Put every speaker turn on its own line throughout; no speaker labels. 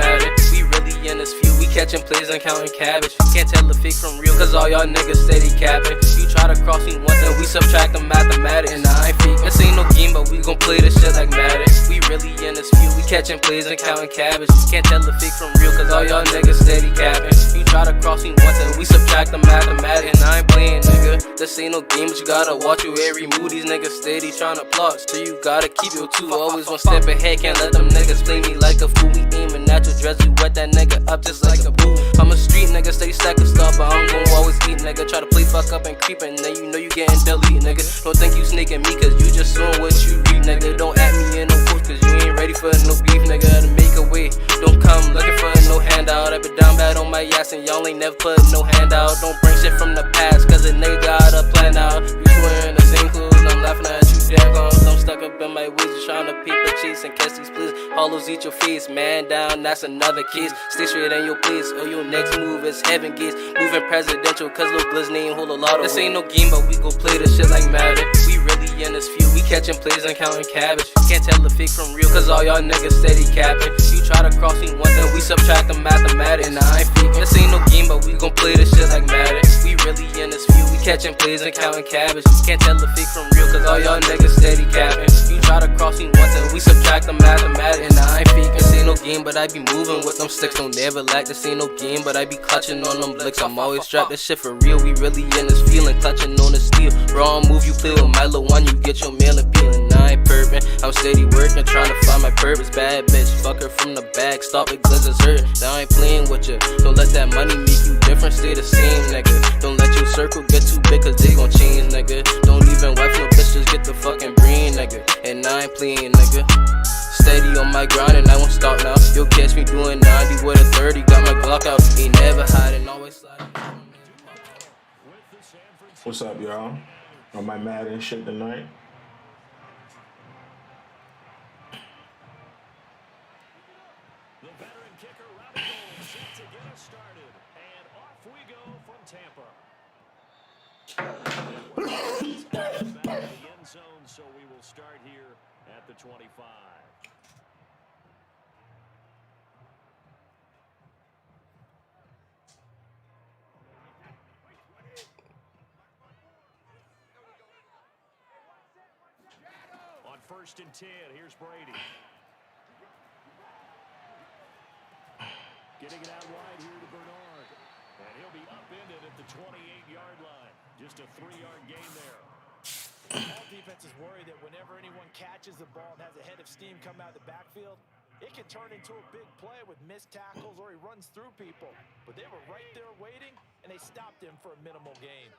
Madden. We really in this feud, we catching plays and counting cabbage. Can't tell the fake from real, cause all y'all niggas steady capping. You try to cross me once and we subtract the mathematics. And I ain't fake, this ain't no game, but we gon' play this shit like Madden. We really in this feud, we catching plays and counting cabbage. Can't tell the fake from real, cause all y'all niggas steady capping. You try to cross me once and we subtract the mathematics. And I ain't playing, nigga, this ain't no game, but you gotta watch you every move. These niggas steady tryna plot, so you gotta keep your two. Always one step ahead, can't let them niggas play me like a fool. We aiming at your dress, we wet that nigga up just like a boo. I'm a street nigga, steady stacking stuff, but I'm gon' always eat, nigga. Try to play fuck up and creepin', then you know you getting deleted, nigga. Don't think you sneaking me, cause you just doing what you read, nigga. Don't at me in no quotes, cause you ain't ready for no beef, nigga. To make a way, don't come looking for no handout. I been down bad on my ass and y'all ain't never put no handout. Don't bring shit from the past, cause a nigga got a plan out. You wearing the same clothes, I'm laughing at you, damn gone. I'm stuck up in my ways, just trying to paper chase and catch these plays. Hollows eat your face, man down, that's another case. Stay straight in your place, or your next move is heaven gates. Moving presidential, cause Lil Glizz name hold a lot of. This ain't no game, but we gon' play this shit like Madden. We really in this feud, we catching plays and counting cabbage. Can't tell the fake from real, cause all y'all niggas steady capping. You try to cross me once and we subtract the mathematics. And I ain't faking, this ain't no game, but we gon' play this shit like Madden. We really in this feud, we catching plays and counting cabbage. Can't tell the fake from real, cause all y'all niggas steady capping. You try to cross me once and we subtract the mathematics. And I ain't faking, this ain't no game, but I be moving with them sticks. Don't never lack, this ain't no game, but I be clutching on them blicks. I'm always strapped, this shit for real. We really in this feeling, clutching on the steel. Wrong move you play with my little one, you get your mail and peeling. I ain't perping, I'm steady working, trying to find my purpose. Bad bitch, fuck her from the back, stop it, Glizz is hurt. Now I ain't playing with you, don't let that money make you different, stay the same, nigga. Don't let your circle get too big, cause they gon' change, nigga. Don't even wife no bitch, just get the fucking brain, nigga. And I ain't playing, nigga. Steady on my grind and I won't stop now. You'll catch me doing 90 with a 30, got my Glock out. Ain't never hiding, always sliding.
What's up, y'all? On my Madden shit tonight.
The veteran kicker Robbie Gould set to get us started, and off we go from Tampa. Back in the end zone, so we will start here at the 25. On 1st and 10, here's Brady. Getting it out wide here to Bernard. And he'll be upended at the 28-yard line. Just a 3-yard gain there.
All defenses worry that whenever anyone catches the ball and has a head of steam come out of the backfield, it can turn into a big play with missed tackles or he runs through people. But they were right there waiting, and they stopped him for a minimal gain.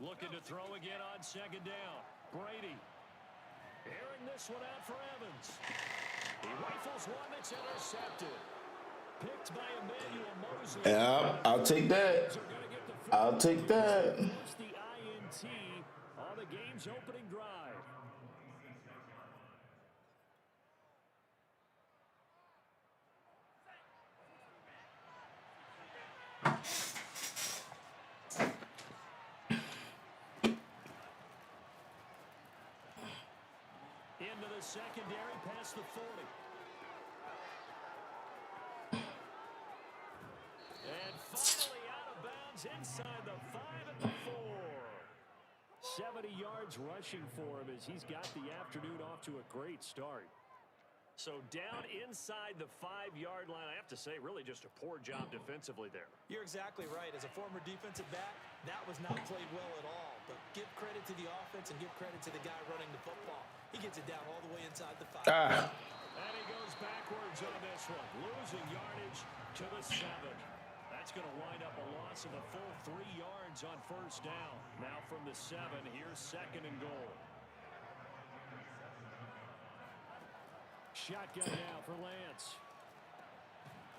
Looking to throw again on 2nd down. Brady. Airing this one out for Evans. He rifles one that's intercepted. Picked by Emmanuel Mosley.
Yeah, I'll take that. I'll take that.
The INT on the game's opening drive. Into the secondary, past the 40. And finally out of bounds inside the 5 at the 4. 70 yards rushing for him as he's got the afternoon off to a great start. So down inside the 5-yard line, I have to say, really just a poor job defensively there.
You're exactly right. As a former defensive back, that was not played well at all. But give credit to the offense and give credit to the guy running the football. He gets it down all the way inside the 5.
And he goes backwards on this one, losing yardage to the 7. That's going to wind up a loss of a full 3 yards on 1st down. Now from the 7, here's 2nd and goal. Shotgun now for Lance.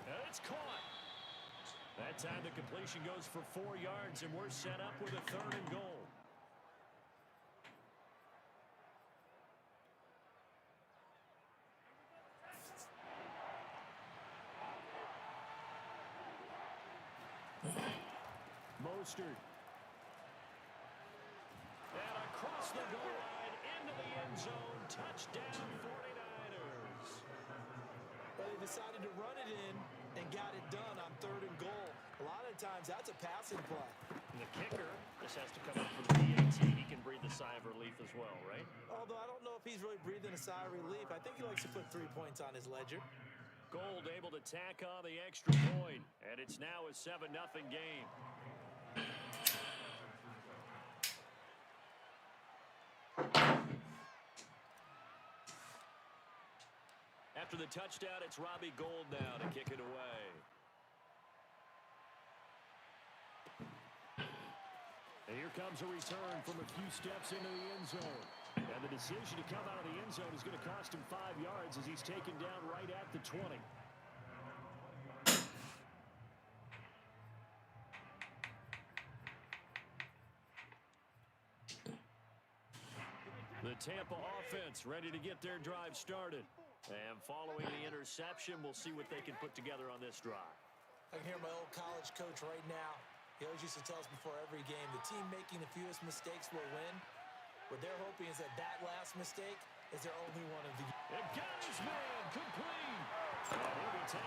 And it's caught. That time the completion goes for 4 yards, and we're set up with a 3rd and goal. Mostert. And across the goal line into the end zone. Touchdown 49ers.
they decided to run it in and got it done on 3rd and goal. A lot of times, that's a passing play.
And the kicker just has to come up from the PAT. He can breathe a sigh of relief as well, right?
Although I don't know if he's really breathing a sigh of relief. I think he likes to put 3 points on his ledger.
Gold able to tack on the extra point, and it's now a 7-0 game. After the touchdown, it's Robbie Gould now to kick it away. And here comes a return from a few steps into the end zone. And the decision to come out of the end zone is going to cost him 5 yards as he's taken down right at the 20. The Tampa offense ready to get their drive started. And following the interception, we'll see what they can put together on this drive.
I can hear my old college coach right now. He always used to tell us before every game, the team making the fewest mistakes will win. What they're hoping is that last mistake is their only one of the game.
It got his man complete.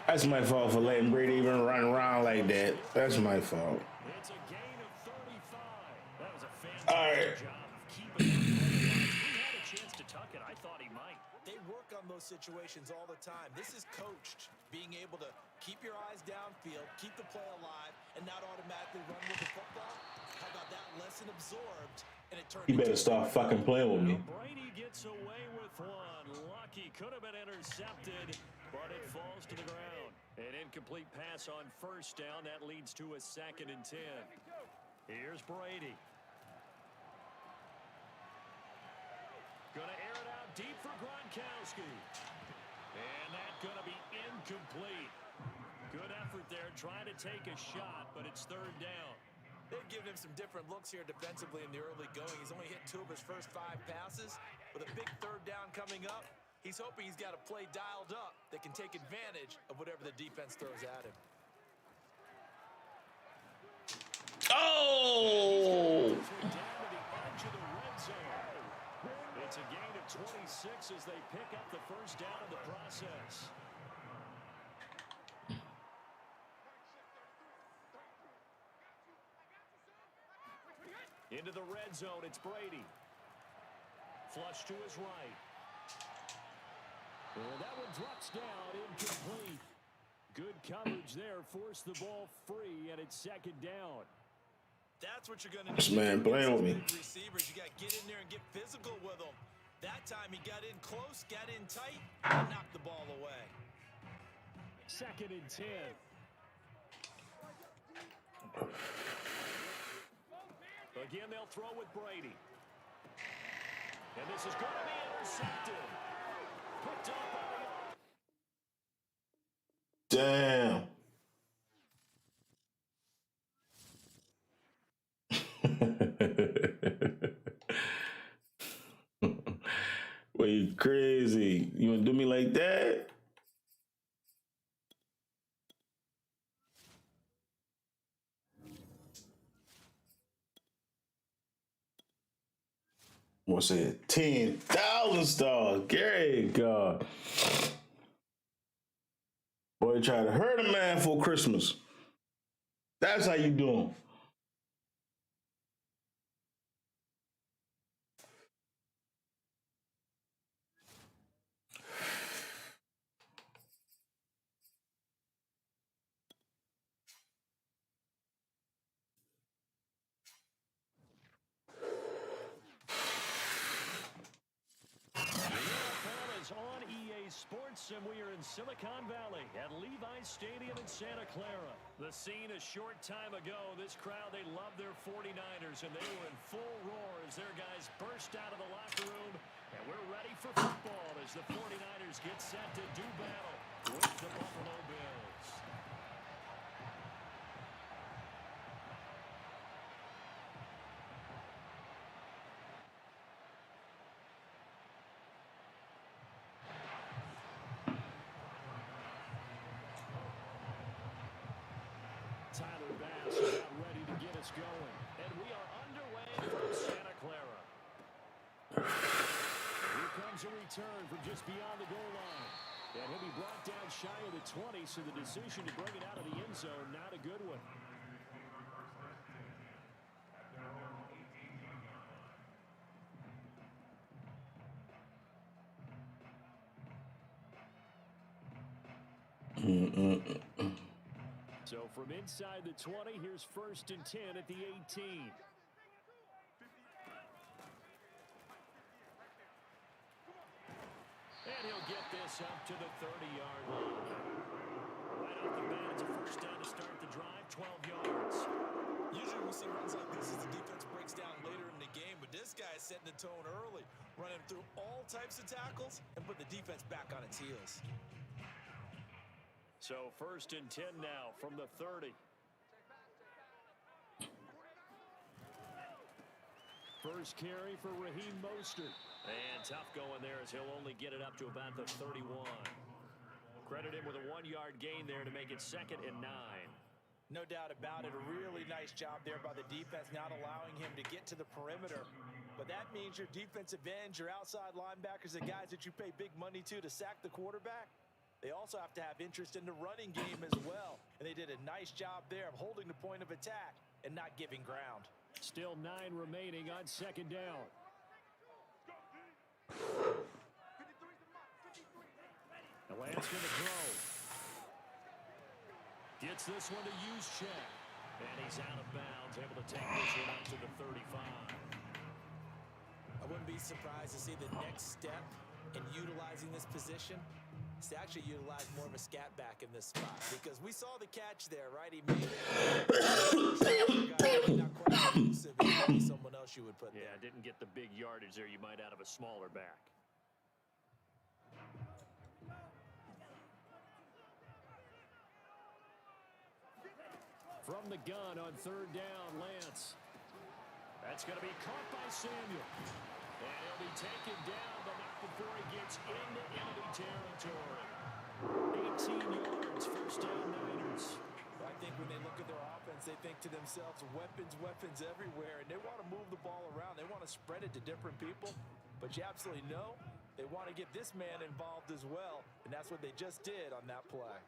That's my fault for letting Brady even run around like that. That's my fault.
It's a gain of 35. That was a fantastic
All right.
job of keeping it. He had a chance to tuck it. I thought he might.
They work on those situations all the time. This is coached, being able to keep your eyes downfield, keep the play alive, and not automatically run with the football. How about that lesson absorbed, and it turned.
You better start fucking playing with me.
Brady gets away with one. Lucky could have been intercepted, but it falls to the ground. An incomplete pass on 1st down. That leads to a 2nd and 10. Here's Brady. Going to air it out deep for Gronkowski. And that's going to be incomplete. Good effort there, trying to take a shot, but it's 3rd down.
They've given him some different looks here defensively in the early going. He's only hit 2 of his first 5 passes. With a big 3rd down coming up, he's hoping he's got a play dialed up that can take advantage of whatever the defense throws at him.
Oh!
Down to the edge of the red zone. It's a gain of 26 as they pick up the 1st down in the process. Into the red zone, it's Brady. Flush to his right. And that one drops down, incomplete. Good coverage there, forced the ball free, and it's 2nd down.
That's what you're going to do.
This man playing with me.
Receivers, you got to get in there and get physical with them. That time he got in close, got in tight, and knocked the ball away.
2nd and 10. Again, they'll throw with Brady. And this is going to be intercepted. Picked up by the...
Damn. Well, you crazy. You want to do me like that? What's it? 10,000 stars. Gary, God. Boy, try to hurt a man for Christmas. That's how you do him.
On EA Sports, and we are in Silicon Valley at Levi's Stadium in Santa Clara. The scene a short time ago, this crowd, they love their 49ers, and they were in full roar as their guys burst out of the locker room. And we're ready for football as the 49ers get set to do battle with the Buffalo Bills. Tyler Bass is out ready to get us going. And we are underway from Santa Clara. Here comes a return from just beyond the goal line. And he'll be brought down shy of the 20, so the decision to bring it out of the end zone, not a good one. So from inside the 20, here's 1st and 10 at the 18. And he'll get this up to the 30-yard line. Right off the bat, it's a 1st down to start the drive, 12 yards.
Usually we see runs like this as the defense breaks down later in the game, but this guy is setting the tone early, running through all types of tackles and put the defense back on its heels.
So 1st and 10 now from the 30. First carry for Raheem Mostert. And tough going there as he'll only get it up to about the 31. Credit him with a 1-yard gain there to make it 2nd and 9.
No doubt about it. A really nice job there by the defense, not allowing him to get to the perimeter. But that means your defensive ends, your outside linebackers, the guys that you pay big money to sack the quarterback, they also have to have interest in the running game as well. And they did a nice job there of holding the point of attack and not giving ground.
Still 9 remaining on 2nd down. The Lance going to throw. Gets this one to use check. And he's out of bounds, able to take this one up to the 35.
I wouldn't be surprised to see the next step in utilizing this position is to actually utilize more of a scat back in this spot, because we saw the catch there, right? He made it. Not quite elusive. Someone else you would put there.
Yeah, didn't get the big yardage there you might out of a smaller back. From the gun on 3rd down, Lance. That's going to be caught by Samuel. And he'll be taken down, but not before he gets into enemy territory. 18 yards, 1st down Niners.
I think when they look at their offense, they think to themselves, weapons everywhere, and they want to move the ball around. They want to spread it to different people, but you absolutely know they want to get this man involved as well, and that's what they just did on that play.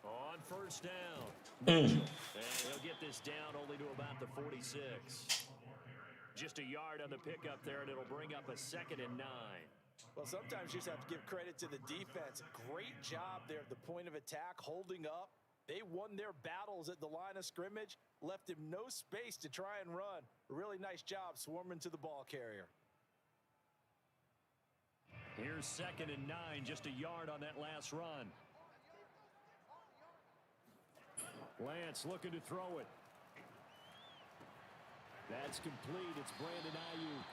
On 1st down, Mitchell. And he'll get this down only to about the 46. Just a yard on the pickup there, and it'll bring up a 2nd and 9.
Well, sometimes you just have to give credit to the defense. Great job there at the point of attack, holding up. They won their battles at the line of scrimmage, left him no space to try and run. A really nice job swarming to the ball carrier.
Here's 2nd and 9, just a yard on that last run. Lance looking to throw it. That's complete. It's Brandon Ayuk.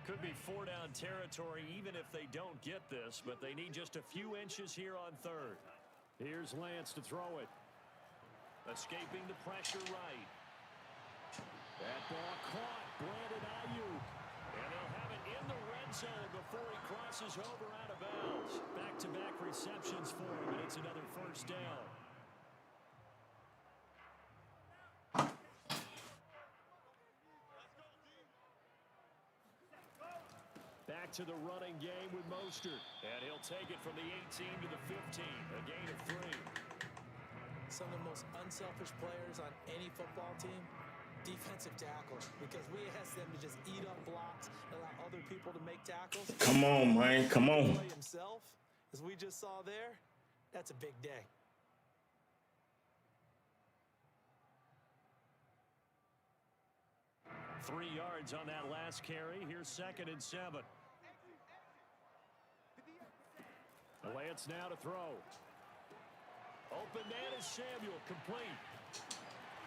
Could be 4-down territory even if they don't get this, but they need just a few inches here on 3rd. Here's Lance to throw it. Escaping the pressure right. That ball caught. Brandon Ayuk. And they'll have it in the red zone before he crosses over out of bounds. Back-to-back receptions for him, and it's another 1st down. Back to the running game with Mostert. And he'll take it from the 18 to the 15. A gain of 3.
Some of the most unselfish players on any football team, defensive tackles, because we ask them to just eat up blocks and allow other people to make tackles.
Come on, man. Come on.
Play himself, as we just saw there, that's a big day.
Three yards on that last carry. Here's 2nd and 7. Lance now to throw. Open man is Samuel, complete.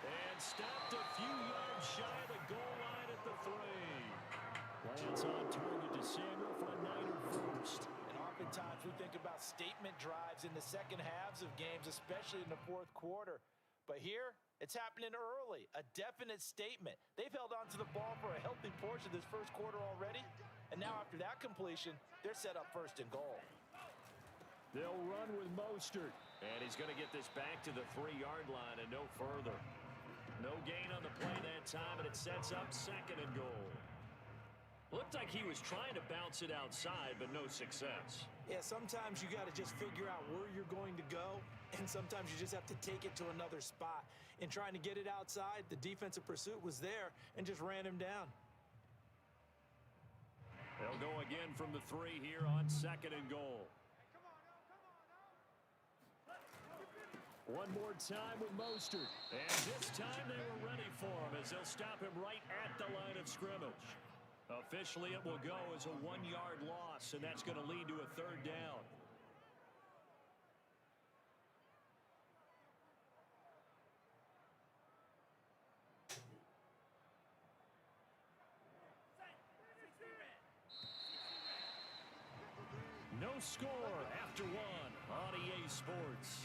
And stopped a few yards shy of the goal line at the 3. Lance on target to Samuel for a Niner first.
And oftentimes we think about statement drives in the second halves of games, especially in the 4th quarter. But here, it's happening early, a definite statement. They've held on to the ball for a healthy portion of this 1st quarter already. And now after that completion, they're set up 1st and goal.
They'll run with Mostert. And he's going to get this back to the 3-yard line and no further. No gain on the play that time, and it sets up 2nd and goal. Looked like he was trying to bounce it outside, but no success.
Yeah, sometimes you got to just figure out where you're going to go, and sometimes you just have to take it to another spot. In trying to get it outside, the defensive pursuit was there and just ran him down.
They'll go again from the 3 here on 2nd and goal. One more time with Mostert. And this time they were ready for him as they'll stop him right at the line of scrimmage. Officially, it will go as a 1-yard loss, and that's going to lead to a 3rd down. No score after 1 on EA Sports.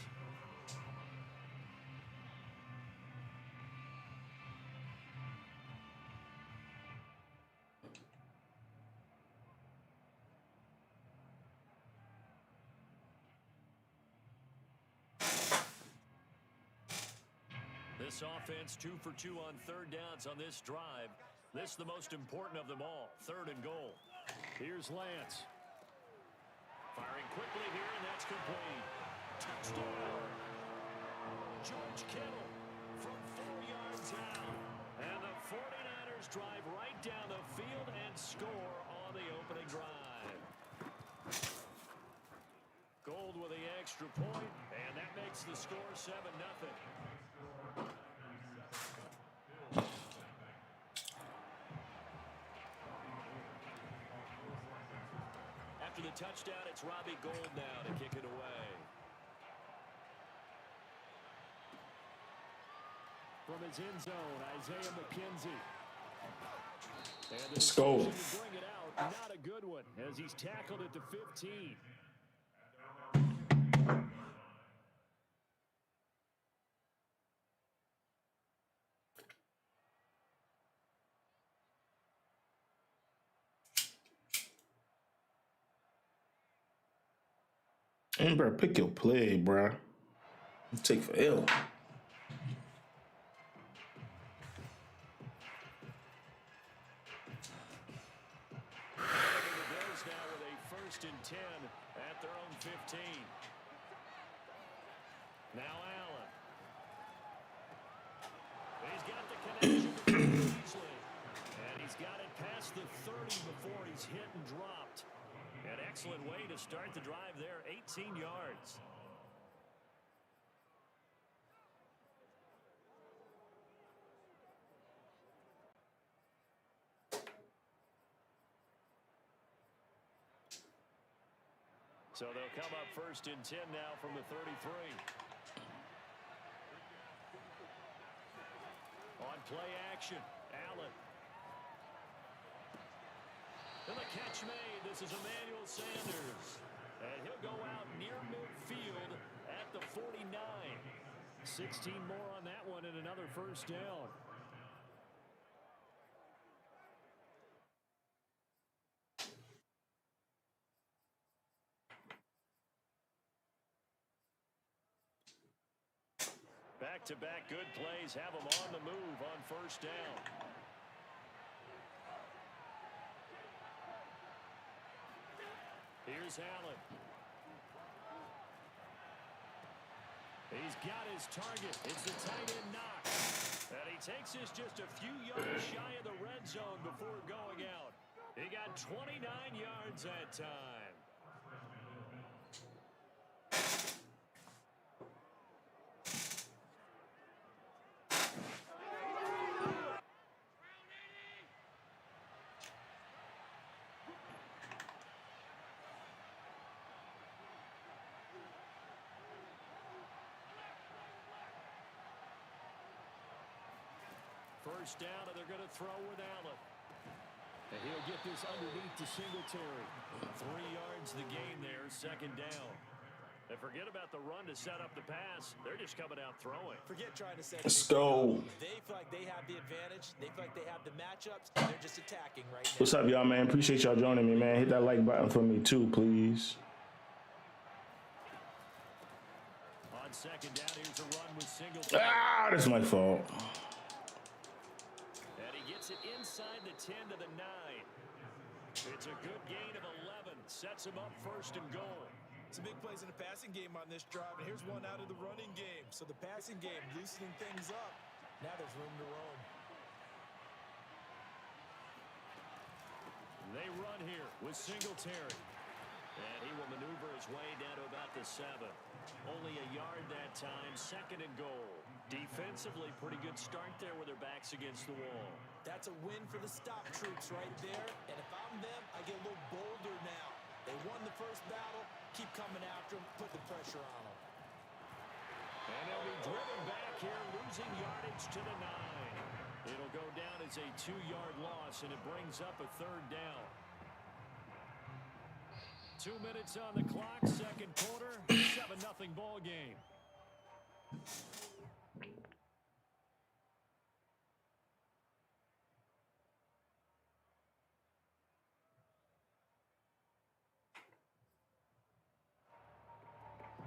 This offense 2 for 2 on 3rd downs on this drive. This the most important of them all. 3rd and goal. Here's Lance. Firing quickly here, and that's complete. Touchdown. George Kittle from 4 yards out. And the 49ers drive right down the field and score on the opening drive. Gold with the extra point, and that makes the score 7-0. After the touchdown, it's Robbie Gould now to kick it away. From his end zone, Isaiah McKenzie. And
Let's go.
To bring it out, not a good one, as he's tackled at the 15.
And bro, pick your play, bro. You take for L.
Now with a 1st and 10 at their own 15. Now Allen. He's got the connection. And he's got it past the 30 before he's hit and dropped. An excellent way to start the drive there, 18 yards. So they'll come up 1st and 10 now from the 33. On play action, Allen. And the catch made. This is Emmanuel Sanders. And he'll go out near midfield at the 49. 16 more on that one and another 1st down. Back-to-back good plays have them on the move on 1st down. Here's Allen. He's got his target. It's the tight end knock. And he takes this just a few yards shy of the red zone before going out. He got 29 yards that time. First down, and they're going to throw with Allen. And he'll get this underneath to Singletary. 3 yards the gain there, 2nd down. And forget about the run to set up the pass. They're just coming out throwing.
Forget trying to set.
Let's go.
They feel like they have the advantage. They feel like they have the matchups, and they're just attacking right now.
What's up, y'all, man? Appreciate y'all joining me, man. Hit that like button for me, too, please.
On second down, here's a run with single.
Ah, that's my fault.
And he gets it inside the 10 to the 9. It's a good gain of 11. Sets him up first and goal.
Some big plays in the passing game on this drive, and here's one out of the running game. So the passing game loosening things up. Now there's room to roam.
They run here with Singletary. And he will maneuver his way down to about the 7. Only a yard that time, second and goal. Defensively, pretty good start there with their backs against the wall.
That's a win for the stop troops right there. And if I'm them, I get a little bolder now. They won the first battle. Keep coming after them. Put the pressure on them.
And they'll be driven back here, losing yardage to the 9. It'll go down as a 2-yard loss, and it brings up a third down. 2 minutes on the clock, second quarter, 7-0 ball game.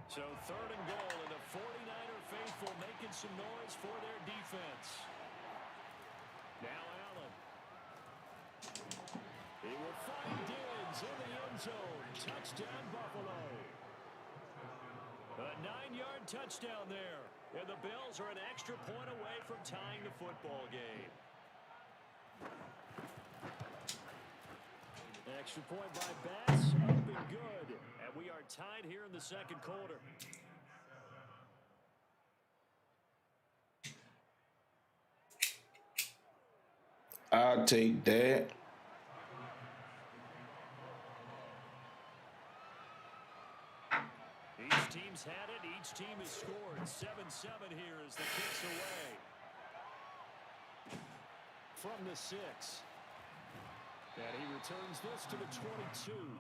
So third and goal, and the 49er faithful making some noise for their defense. Now Allen. He will find Diggs in the end zone. Touchdown, Buffalo. A 9-yard touchdown there. And the Bills are an extra point away from tying the football game. Extra point by Bass, up and good. And we are tied here in the second quarter.
I'll take that.
Each team's had it. Each team has scored. 7-7 here as the kick's away. From the 6. And he returns this to the 22.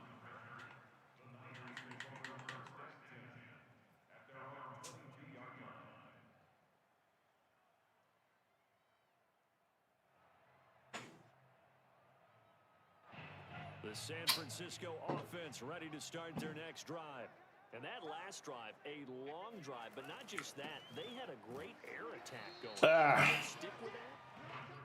The San Francisco offense ready to start their next drive. And that last drive, a long drive, but not just that. They had a great air attack going. Stick with that?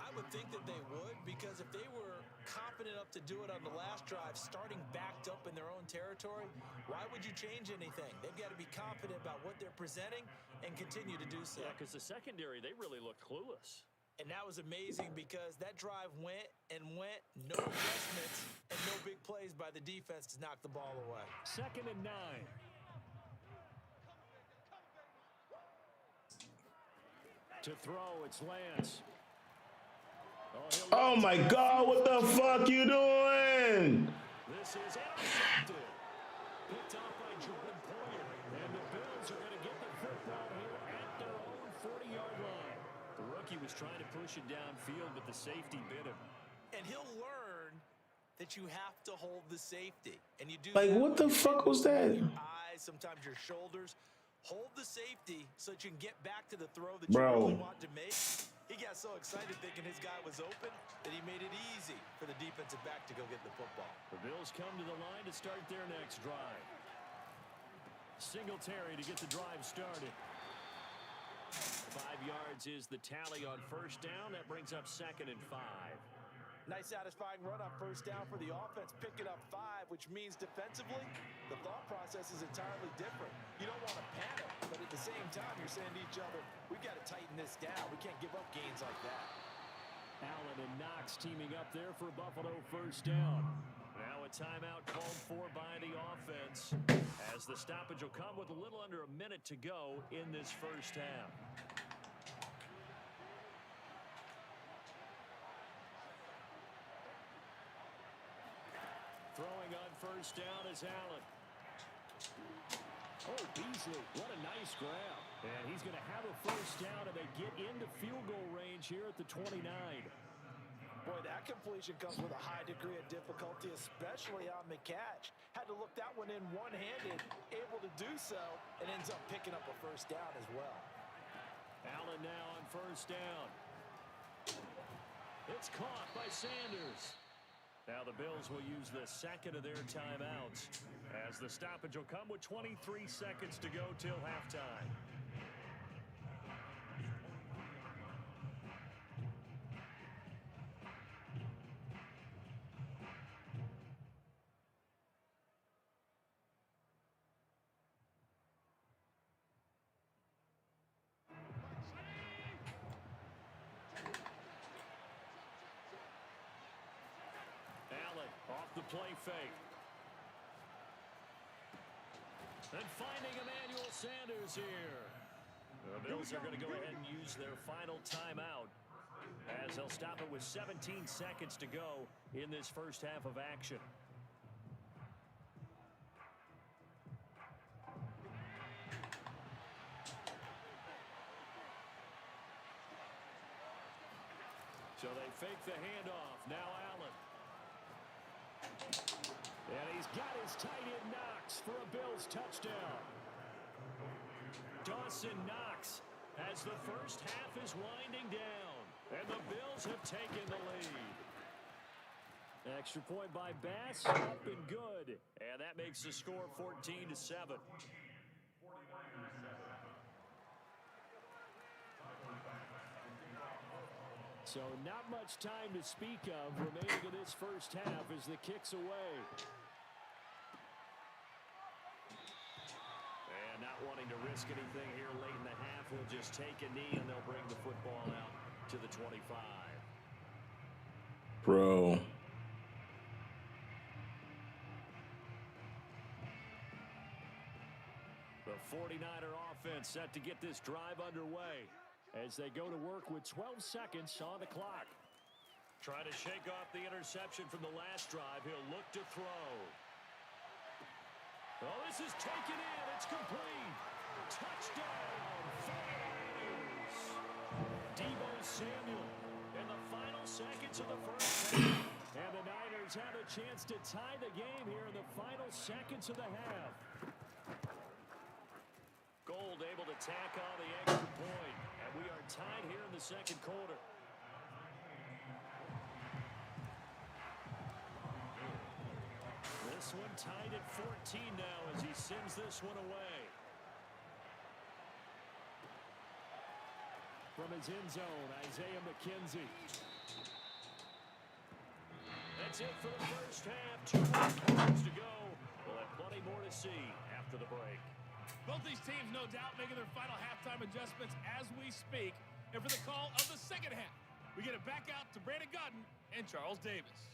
I would think that they would, because if they were confident enough to do it on the last drive, starting backed up in their own territory, why would you change anything? They've got to be confident about what they're presenting and continue to do so.
Yeah, because the secondary, they really looked clueless.
And that was amazing because that drive went and went, no adjustments, and no big plays by the defense to knock the ball away.
Second and 9. To throw, it's Lance.
Oh my God, what the fuck you doing?
This is intercepted. Picked off by Jordan Poyer. And the Bills are going to get the football here at their own 40-yard line. The rookie was trying to push it downfield, but the safety bit him.
And he'll learn that you have to hold the safety. And you do
Like, what the fuck was that?
your eyes, sometimes your shoulders. Hold the safety so that you can get back to the throw that you really want to make. He got so excited thinking his guy was open that he made it easy for the defensive back to go get the football.
The Bills come to the line to start their next drive. Singletary to get the drive started. 5 yards is the tally on first down. That brings up second and 5.
Nice satisfying run on first down for the offense, picking up 5, which means defensively, the thought process is entirely different. You don't want to panic, but at the same time, you're saying to each other, we've got to tighten this down. We can't give up gains like that.
Allen and Knox teaming up there for Buffalo first down. Now a timeout called for by the offense as the stoppage will come with a little under a minute to go in this first half. Throwing on first down is Allen. Oh, Beasley, what a nice grab. And he's going to have a first down, and they get into field goal range here at the 29.
Boy, that completion comes with a high degree of difficulty, especially on the catch. Had to look that one in one-handed, able to do so, and ends up picking up a first down as well.
Allen now on first down. It's caught by Sanders. Now the Bills will use the second of their timeouts as the stoppage will come with 23 seconds to go till halftime. Off the play fake. And finding Emmanuel Sanders here. The Bills are going to go ahead and use their final timeout as they'll stop it with 17 seconds to go in this first half of action. So they fake the handoff. Now Allen. And he's got his tight end Knox for a Bills touchdown. Dawson Knox as the first half is winding down. And the Bills have taken the lead. Extra point by Bass, up and good. And that makes the score 14-7. So not much time to speak of remaining in this first half as the kick's away. And not wanting to risk anything here late in the half, we'll just take a knee and they'll bring the football out to the 25.
Bro.
The 49er offense set to get this drive underway as they go to work with 12 seconds on the clock. Trying to shake off the interception from the last drive. He'll look to throw. Oh, this is taken in. It's complete. Touchdown, 49ers. Deebo Samuel in the final seconds of the first half. And the Niners have a chance to tie the game here in the final seconds of the half. Gold able to tack on the extra point. And we are tied here in the second quarter. This one tied at 14 now as he sends this one away. From his end zone, Isaiah McKenzie. That's it for the first half. 2 more quarters to go. We'll have plenty more to see after the break.
Both these teams, no doubt, making their final halftime adjustments as we speak. And for the call of the second half, we get it back out to Brandon Godden and Charles Davis.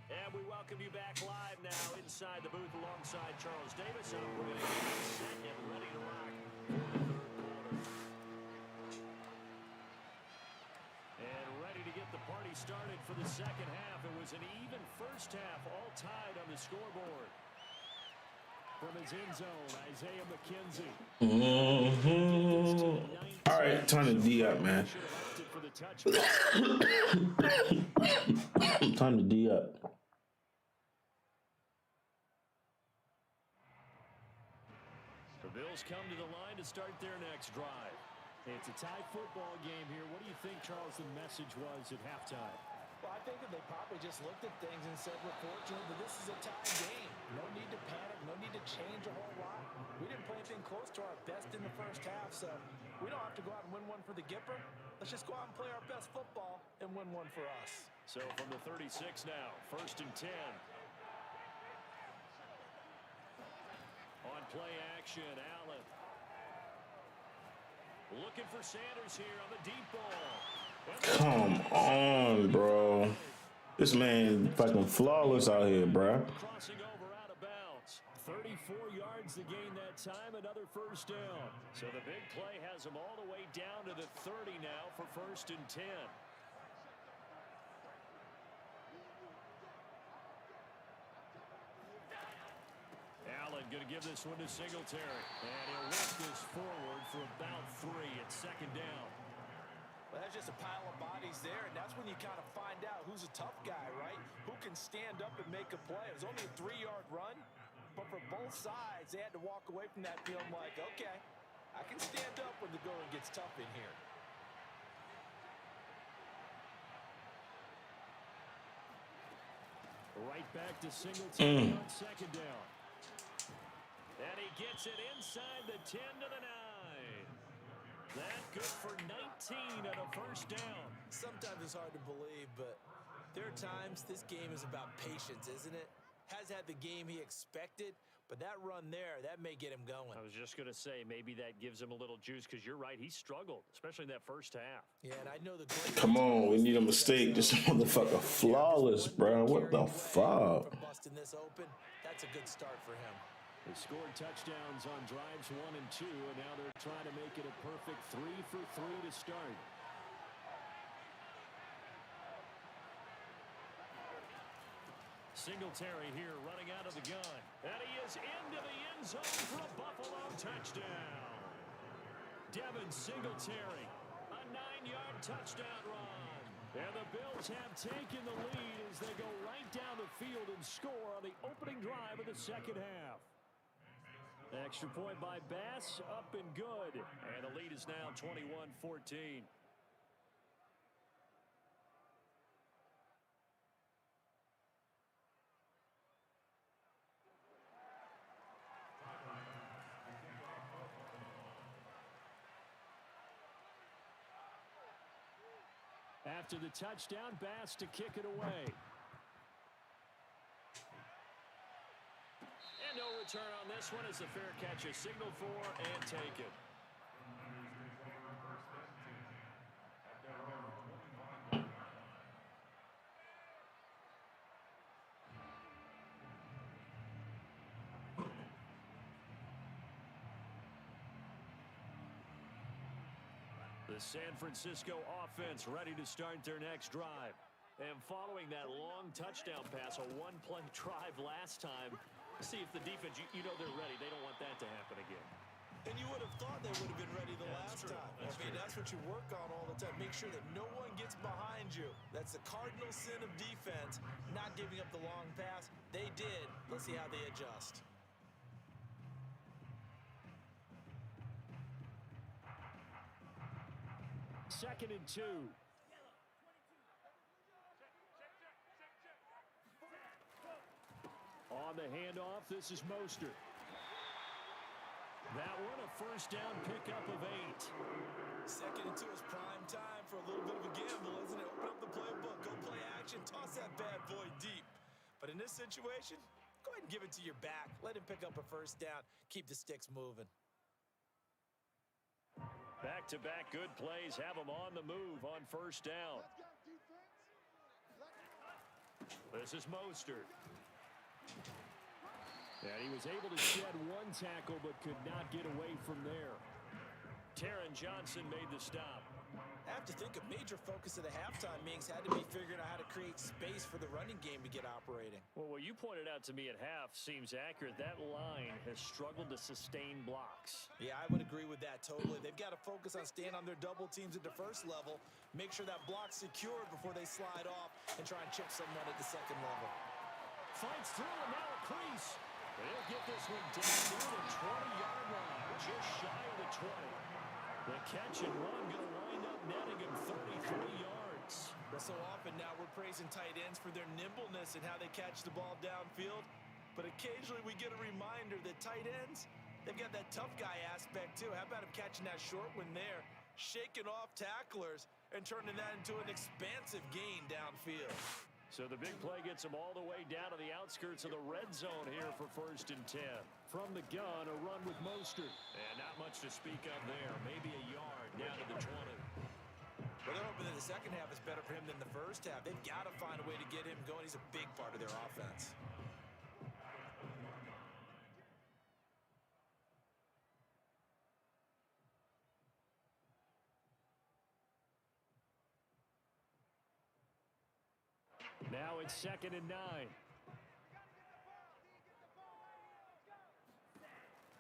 And we welcome you back live now inside the booth alongside Charles Davis. We're going to get you set and ready to rock for the third quarter. And ready to get the party started for the second half. It was an even first half, all tied on the scoreboard. From his end zone, Isaiah McKenzie.
All right, time to D up, man. Time to D up.
The Bills come to the line to start their next drive. It's a tie football game here. What do you think, Charles, the message was at halftime?
Well, I think that they probably just looked at things and said, we're fortunate that this is a tie game. No need to panic, no need to change a whole lot. We didn't play anything close to our best in the first half, so we don't have to go out and win one for the Gipper. Let's just go out and play our best football and win one for us.
So from the 36 now, 1st and 10. On play action, Allen. Looking for Sanders here on the deep ball.
Come on, bro. This man fucking flawless out here, bro.
Crossing over out of bounds. 34 yards to gain that time, another first down. So the big play has him all the way down to the 30 now for 1st and 10. Allen going to give this one to Singletary. And he'll work this forward for about 3 at 2nd down.
Well, that's just a pile of bodies there, and that's when you kind of find out who's a tough guy, right? Who can stand up and make a play. It was only a 3-yard run, but for both sides, they had to walk away from that feeling like, okay, I can stand up when the going gets tough in here.
Right back to Singletary on second down. And he gets it inside the 10 to the 9. That good for 19 and a first down.
Sometimes it's hard to believe, but there are times this game is about patience, isn't it? Has had the game he expected, but that run there, that may get him going.
I was just going to say, maybe that gives him a little juice, because you're right, he struggled, especially in that first half.
Yeah, and I know the
Come on, we need a mistake. This motherfucker flawless, bro. What the fuck?
Busting this open, that's a good start for him.
They scored touchdowns on drives 1 and 2, and now they're trying to make it a perfect 3 for 3 to start. Singletary here running out of the gun. And he is into the end zone for a Buffalo touchdown. Devin Singletary, a 9-yard touchdown run. And the Bills have taken the lead as they go right down the field and score on the opening drive of the second half. Extra point by Bass, up and good. And the lead is now 21-14. After the touchdown, Bass to kick it away. And no return on this one as the fair catch is signaled for and taken. The San Francisco offense ready to start their next drive. And following that long touchdown pass, a one-play drive last time, see if the defense, you know they're ready. They don't want that to happen again.
And you would have thought they would have been ready the last time. That's what you work on all the time. Make sure that no one gets behind you. That's the cardinal sin of defense, not giving up the long pass. They did. Let's see how they adjust.
Second and 2. On the handoff, this is Mostert. That one a first down pickup of 8.
Second and 2 is prime time for a little bit of a gamble, isn't it? Open up the playbook, go play action, toss that bad boy deep. But in this situation, go ahead and give it to your back. Let him pick up a first down. Keep the sticks moving.
Back-to-back good plays have them on the move on first down. This is Mostert. And he was able to shed one tackle but could not get away from there. Taron Johnson made the stop.
I have to think a major focus of the halftime meetings had to be figuring out how to create space for the running game to get operating.
Well, what you pointed out to me at half seems accurate. That line has struggled to sustain blocks.
Yeah, I would agree with that totally. They've got to focus on staying on their double teams at the first level, make sure that block's secured before they slide off and try and chip someone at the second level.
Fights through and now a crease. They'll get this one down near the 20-yard line, just shy of the 20. The catch and run going to wind up netting him 33 yards.
Well, so often now we're praising tight ends for their nimbleness and how they catch the ball downfield. But occasionally we get a reminder that tight ends, they've got that tough guy aspect too. How about him catching that short one there, shaking off tacklers, and turning that into an expansive gain downfield.
So the big play gets him all the way down to the outskirts of the red zone here for 1st and 10. From the gun, a run with Mostert. And not much to speak of there. Maybe a yard down to the 20.
Well, they're hoping that the second half is better for him than the first half. They've got to find a way to get him going. He's a big part of their offense.
Now it's 2nd and 9.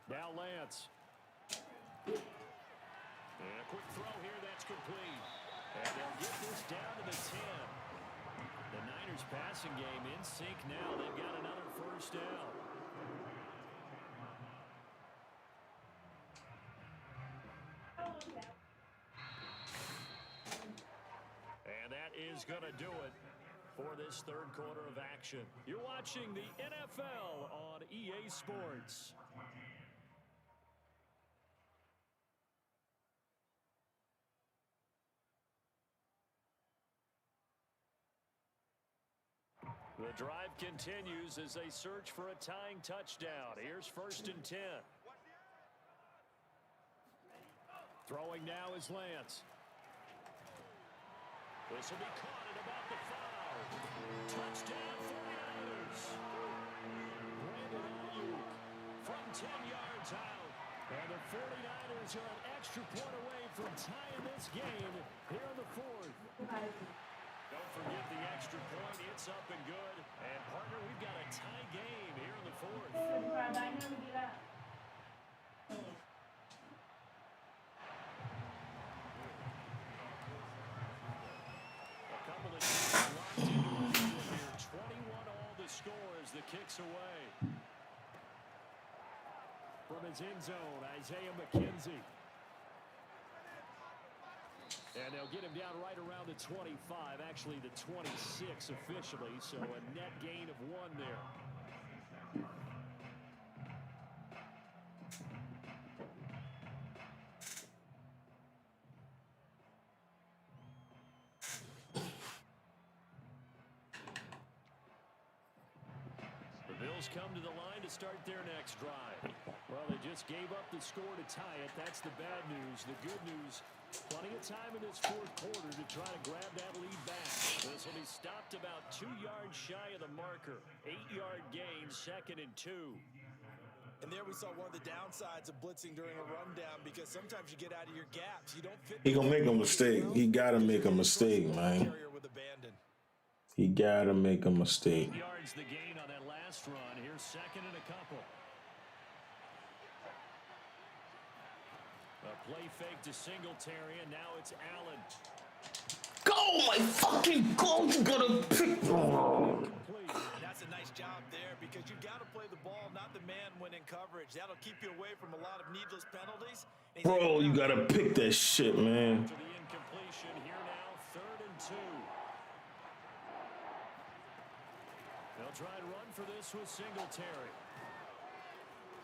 Now Lance. And a quick throw here, that's complete. And they'll get this down to the 10. The Niners passing game in sync now. They've got another first down. And that is going to do it for this third quarter of action. You're watching the NFL on EA Sports. The drive continues as they search for a tying touchdown. Here's 1st and 10. Throwing now is Lance. This will be caught at about the 5. Touchdown 49ers. Brandon Ayuk from 10 yards out. And the 49ers are an extra point away from tying this game here in the 4th. Don't forget the extra point. It's up and good. And, partner, we've got a tie game here in the 4th. A couple of teams locked into a field here. 21 all the score as the kick's away. From his end zone, Isaiah McKenzie. And they'll get him down right around the 25, actually the 26 officially, so a net gain of 1 there. The Bills come to the line to start their next drive. Well, they just gave up the score to tie it. That's the bad news. The good news, plenty of time in this 4th quarter to try to grab that lead back. This will be stopped about 2 yards shy of the marker. 8-yard gain, 2nd and 2.
And there we saw one of the downsides of blitzing during a rundown, because sometimes you get out of your gaps. You don't fit.
He gonna make a mistake. He gotta make a mistake, man. He gotta make a mistake.
8 yards the gain on that last run. Here's 2nd and a couple. A play fake to Singletary, and now it's Allen.
Go, my fucking God! You gotta pick. Oh.
That's a nice job there, because you've got to play the ball, not the man when in coverage. That'll keep you away from a lot of needless penalties.
Bro, you gotta pick that shit, man.
To the incompletion here now, 3rd and 2. They'll try and run for this with Singletary.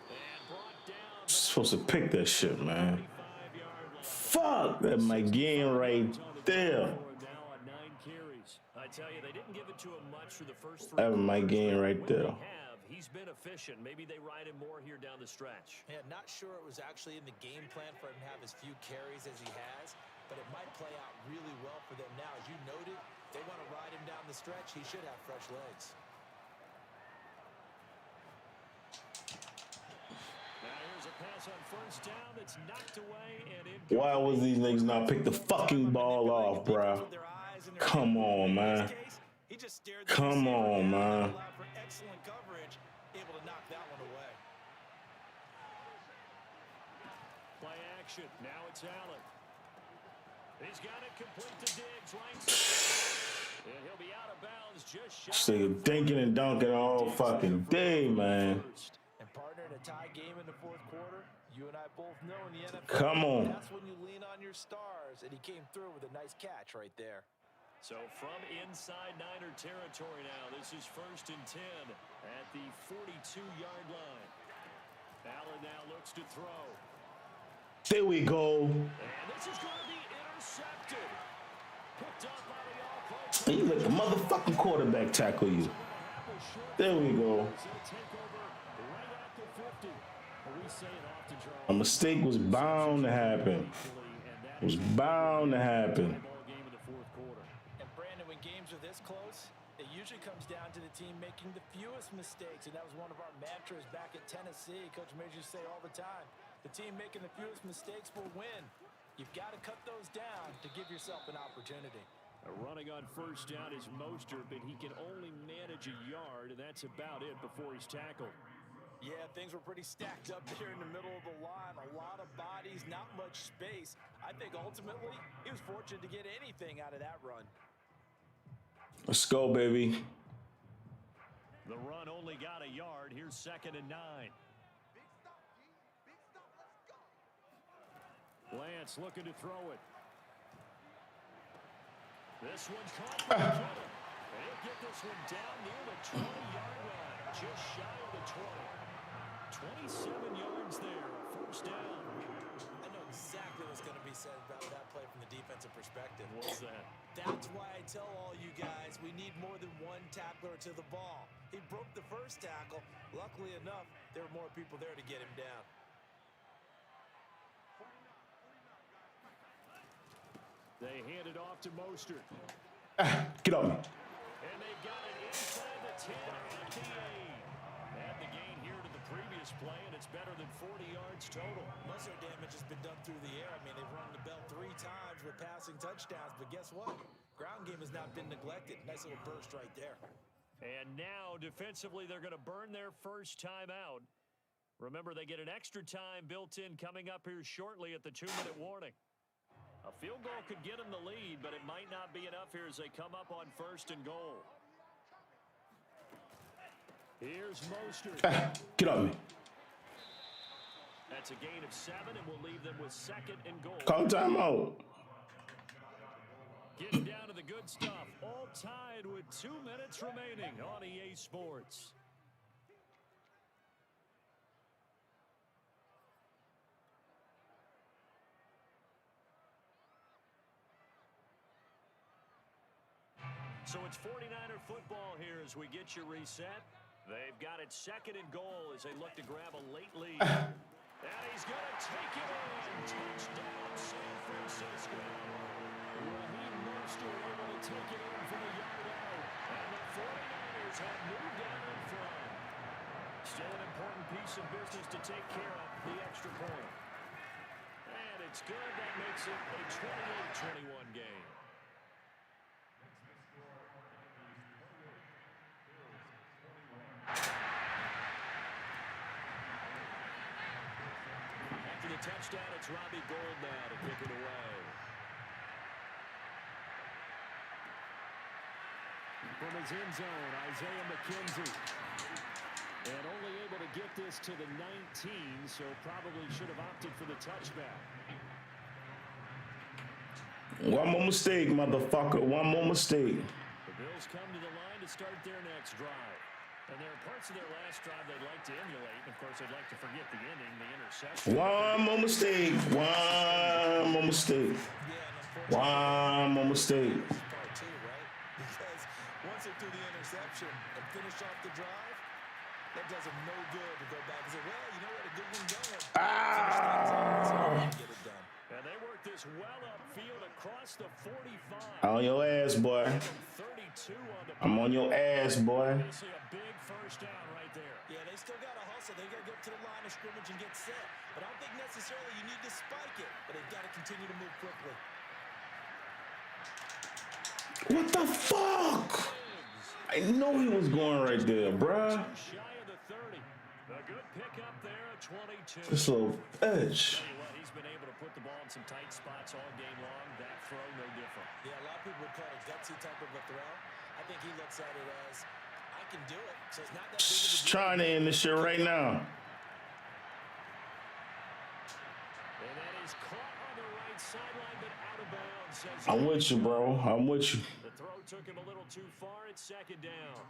And brought down.
Supposed to pick that shit, man. Fuck, that my game right there.
I tell you, they didn't give it to him much for the first 3.
That my game right there.
He's been efficient. Maybe they ride him more here down the stretch.
Yeah, not sure it was actually in the game plan for him to have as few carries as he has, but it might play out really well for them now. As you noted, they want to ride him down the stretch. He should have fresh legs.
Pass on 1st down that's knocked away and
why was these niggas not pick the fucking ball off, bro? Come on, man. Come on, man.
Excellent coverage, able to knock that one away.
Play action. Now it's Allen. He's got it complete to Diggs. Right, and he'll be out of bounds just shy.
Nigga dinking and dunking all fucking day, man.
And partner, in a tie game in the 4th quarter, you and I both know in the NFL,
come on.
That's when you lean on your stars, and he came through with a nice catch right there.
So from inside Niner territory now, this is 1st and 10 at the 42-yard line. Allen now looks to throw.
There we go.
And this is going to be intercepted. Picked up by the all-pro.
You let the motherfucking quarterback tackle you. There we go. A mistake was bound to happen. It was bound to happen.
And Brandon, when games are this close, it usually comes down to the team making the fewest mistakes, and that was one of our mantras back at Tennessee. Coach made you say all the time, the team making the fewest mistakes will win. You've got to cut those down to give yourself an opportunity.
Running on 1st down is Mostert, but he can only manage a yard, and that's about it before he's tackled.
Yeah, things were pretty stacked up there in the middle of the line. A lot of bodies, not much space. I think ultimately he was fortunate to get anything out of that run.
Let's go, baby.
The run only got a yard. Here's 2nd and 9. Lance looking to throw it. This one's caught for the killer. They'll get this one down near the 20-yard line, just shy of the 20. 27 yards there, a first down.
I know exactly what's going to be said about that play from the defensive perspective.
What's that?
That's why I tell all you guys we need more than one tackler to the ball. He broke the first tackle. Luckily enough, there were more people there to get him down.
They hand it off to Mostert.
Get on me.
And they got it inside the 10 at the 8. Add the gain here to the previous play, and it's better than 40 yards total.
Most of their damage has been done through the air. I mean, they've rung the bell 3 times with passing touchdowns, but guess what? Ground game has not been neglected. Nice little burst right there.
And now, defensively, they're going to burn their first time out. Remember, they get an extra time built in coming up here shortly at the 2-minute warning. A field goal could get them the lead, but it might not be enough here as they come up on 1st and goal. Here's Mostert.
Get on me.
That's a gain of 7, and we'll leave them with 2nd and goal.
Call timeout.
Getting down to the good stuff. All tied with 2 minutes remaining on EA Sports. So it's 49er football here as we get you reset. They've got it 2nd and goal as they look to grab a late lead. And he's going to take it in. Touchdown, San Francisco. Raheem Mostert able to take it in from the yard out. And the 49ers have moved down in front. Still an important piece of business to take care of, the extra point. And it's good. That makes it a 28-21 game. After the touchdown, it's Robbie Gould now to kick it away. From his end zone, Isaiah McKenzie. And only able to get this to the 19, so probably should have opted for the touchback.
One more mistake, motherfucker. One more mistake.
The Bills come to the line to start their next drive. And there are parts of their last drive they'd like to emulate. And, of course, they'd like to forget the ending, the interception.
One more mistake. One more mistake. One more mistake.
Part 2, right? Because once they threw the interception and finished off the drive, that does them no good to go back and say, well, you know what, a good one going. Get it done.
And they work this well upfield across the 45.
On your ass, boy.
32 on the
I'm on your ass, boy.
Obviously a big first down right there.
Yeah, they still got to hustle. They got to get to the line of scrimmage and get set. But I don't think necessarily you need to spike it. But they've got to continue to move quickly.
What the fuck? I know he was going right there, bruh.
Shy of the 30. A good pickup there at 22.
This little edge.
Tell you what, he's been able to put the ball in some tight spots all game long. That throw, no different.
Yeah, a lot of people would call it a gutsy type of a throw. I think he looks at it as, I can do it. So it's not that big of a deal.
Trying to end this shit right now.
And that is caught on the right sideline, but out of bounds.
I'm with you, bro. I'm with you.
The throw took him a little too far. It's 2nd down.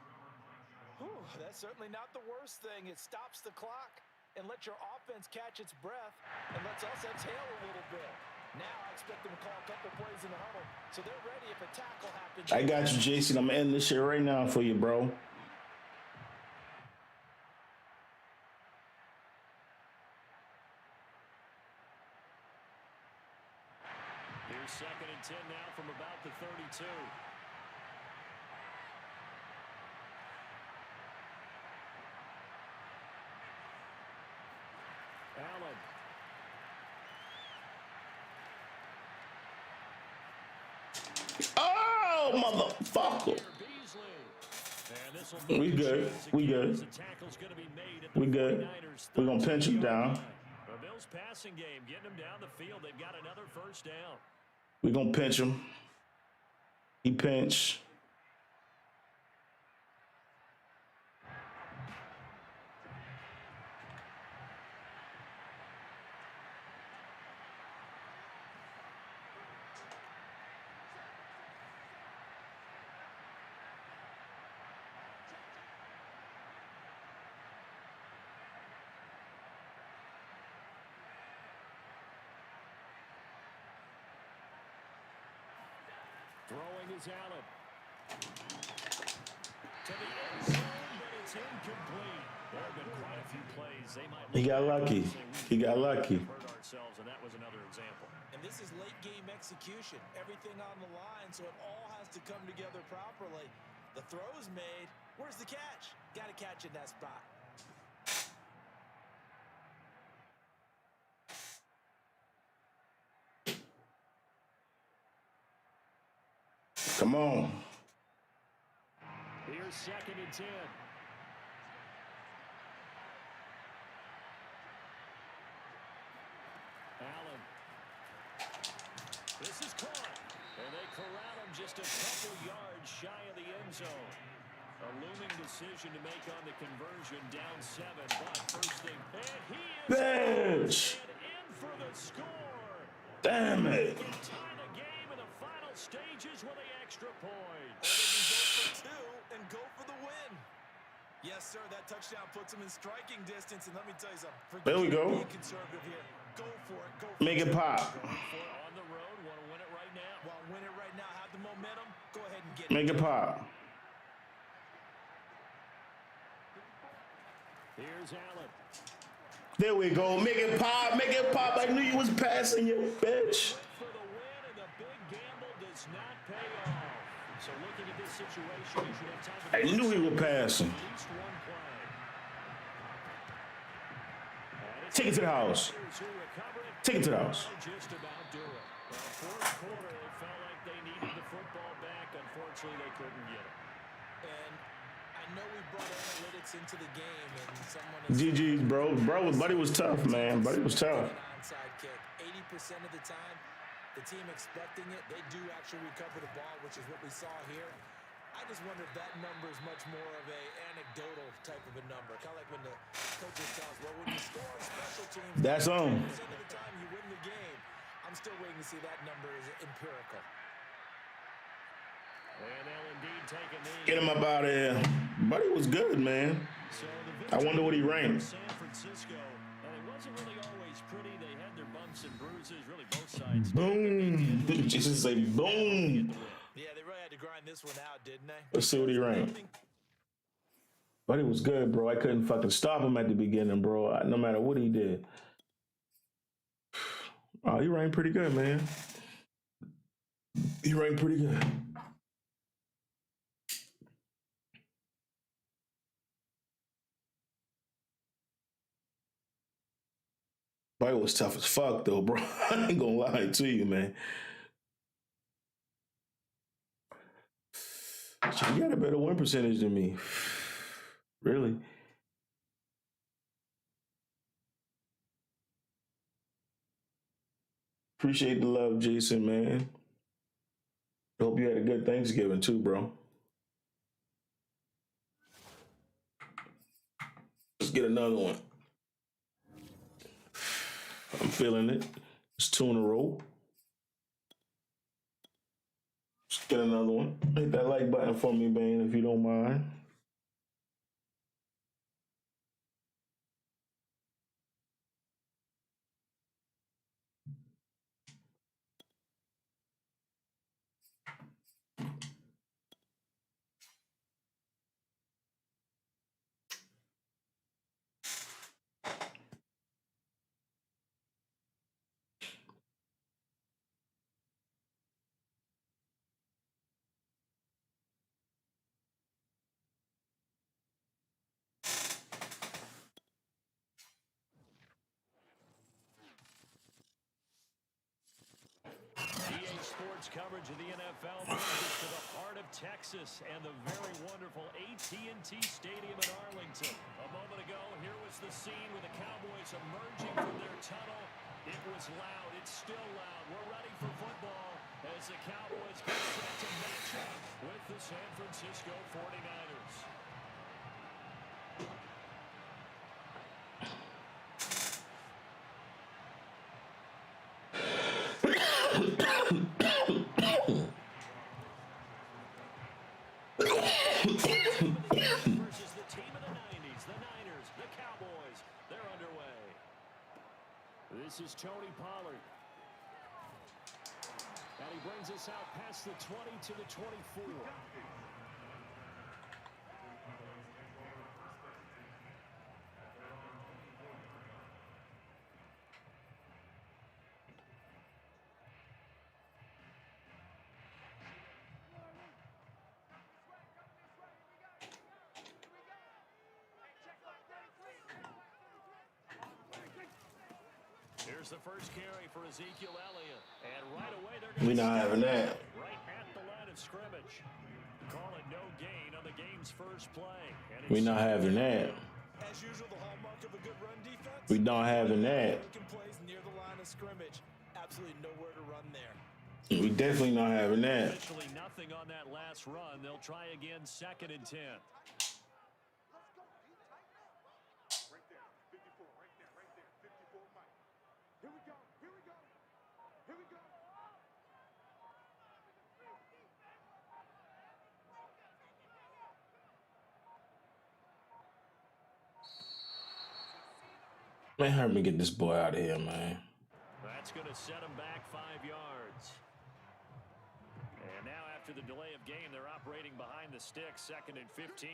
Whew, that's certainly not the worst thing. It stops the clock and lets your offense catch its breath and lets us exhale a little bit. Now I expect them to call a couple plays in the huddle, so they're ready if a tackle happens.
I got you, Jason. I'm ending this shit right now for you, bro.
Here's 2nd and 10 now from about the 32. Allen.
Oh, motherfucker. We good. We good. We good. We're going to pinch him down.
The Bills passing game, getting him down the field. They've got another first down.
We're going to pinch him. He pinch.
Throwing is Allen. To the end zone, but it's incomplete. There have been quite a few plays. They might
He got lucky. He got lucky.
hurt ourselves, and that was another example.
And this is late game execution. Everything on the line, so it all has to come together properly. The throw's made. Where's the catch? Got to catch in that spot.
Come on.
Here's 2nd and 10. Allen. This is caught. And they corral him just a couple yards shy of the end zone. A looming decision to make on the conversion, down 7. But first thing, and he is in for the score.
Damn it.
Tie the game in the final stages with the extra point.
Or they can go for 2 and go for the win. Yes, sir, that touchdown puts him in striking distance. And let me tell you something.
There we go.
Being conservative here. Go for it. Go for
Make it pop.
Going for it on the road. Want to win it right now.
Want to win it right now. Have the momentum. Go ahead and get it.
Make it pop.
Here's Allen.
There we go. Make it pop. Make it pop. I knew you was passing, you bitch.
For the win, and the big gamble does not pay off. So looking at this situation, you should have time to
I knew he was passing.
at least one play.
Take it to the house. Take it to the house.
Just about do it. Fourth quarter, it felt like they needed the football back. Unfortunately, they couldn't get it.
And I know we brought analytics into the game, and someone is
GG, bro. Buddy was tough, man. Buddy was tough.
an onside kick. 80% of the time, the team expecting it, they do actually recover the ball, which is what we saw here. I just wonder if that number is much more of a anecdotal type of a number. Kind of like when the coaches tell us, well, when you score on special teams,
That's on.
80% of the time you win the game. I'm still waiting to see that number is empirical.
And they'll indeed take a knee.
Get him up out of here. Buddy was good, man.
So
I wonder what he ranked.
San Francisco, and it wasn't really always pretty. They had their bumps and bruises, really both sides.
Boom. Just say boom.
Yeah, they really had to grind this one out, didn't they?
Let's see what he ranked. Buddy was good, bro. I couldn't fucking stop him at the beginning, bro. No matter what he did. Oh, he ranked pretty good, man. He ranked pretty good. Buddy was tough as fuck, though, bro. I ain't gonna lie to you, man. Shit, he got a better win percentage than me. Really? Appreciate the love, Jason, man. Hope you had a good Thanksgiving too, bro. Let's get another one. I'm feeling it. It's 2 in a row. Let's get another one. Hit that like button for me, man, if you don't mind.
Sports coverage of the NFL brings us to the heart of Texas and the very wonderful AT&T Stadium in Arlington. A moment ago, here was the scene with the Cowboys emerging from their tunnel. It was loud. It's still loud. We're ready for football as the Cowboys get set to match up with the San Francisco 49ers. Versus the team of the 90s, the Niners, the Cowboys. They're underway. This is Tony Pollard. And he brings us out past the 20 to the 24. Here's the first carry for Ezekiel Elliott. And right away, they're going to
We not having that.
right at the line of scrimmage. Call it no gain on the game's first play. And
We not having that.
As usual, the hallmark of a good run defense.
We not having that.
Making plays near the line of scrimmage. Absolutely nowhere to run there.
We definitely not having that.
Officially nothing on that last run. They'll try again, 2nd and 10.
Man, help me get this boy out of here, man.
That's going to set him back 5 yards. And now after the delay of game, they're operating behind the sticks, 2nd and 15.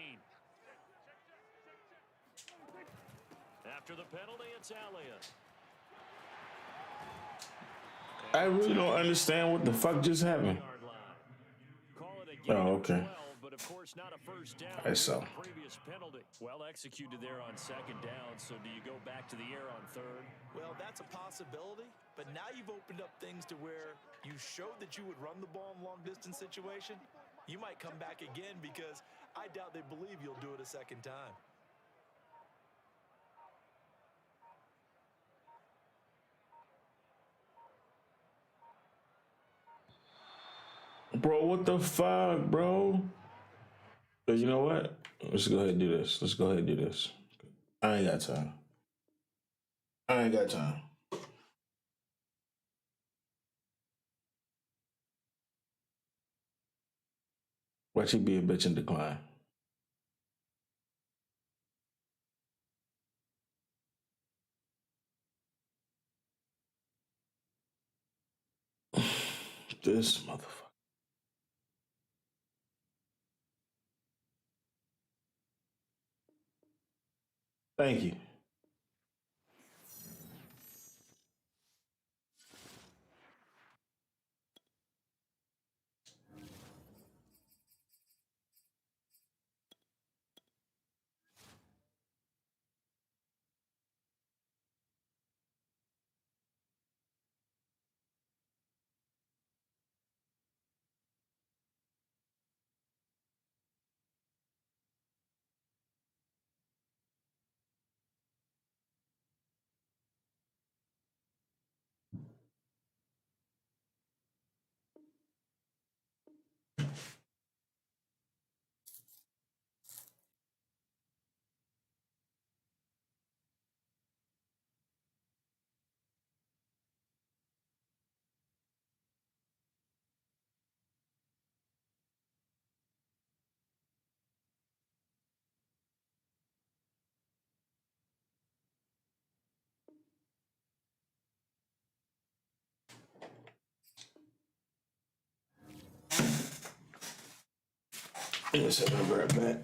After the penalty, it's Elliott.
I really don't understand what the fuck just happened.
Call it a gain
Oh,
of
okay.
12, but of course not a first down.
I saw.
The previous penalty. Well executed there on 2nd down, so do you go back to the air on 3rd?
Well, that's a possibility, but now you've opened up things to where you showed that you would run the ball in long-distance situation. You might come back again because I doubt they believe you'll do it a second time.
Bro, what the fuck, bro? But you know what? Let's go ahead and do this. Let's go ahead and do this. I ain't got time. I ain't got time. Watch he be a bitch and decline. This motherfucker. Thank you. Let's have a right back.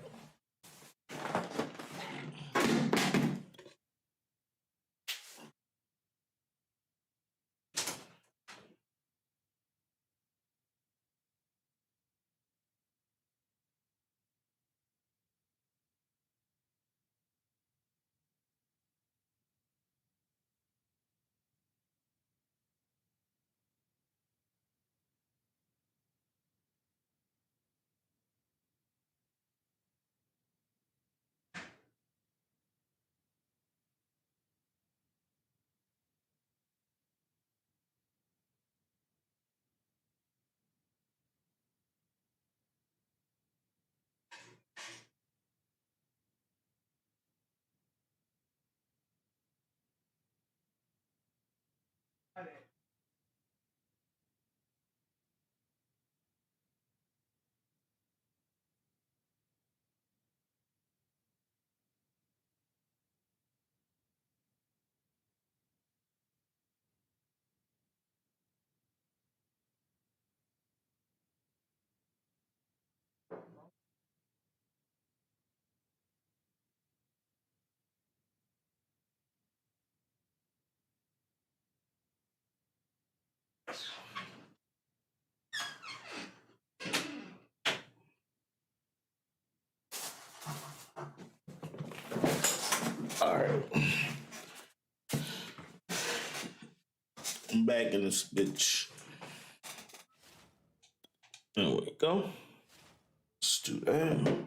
All right. I'm back in this bitch. There we go. Let's do that.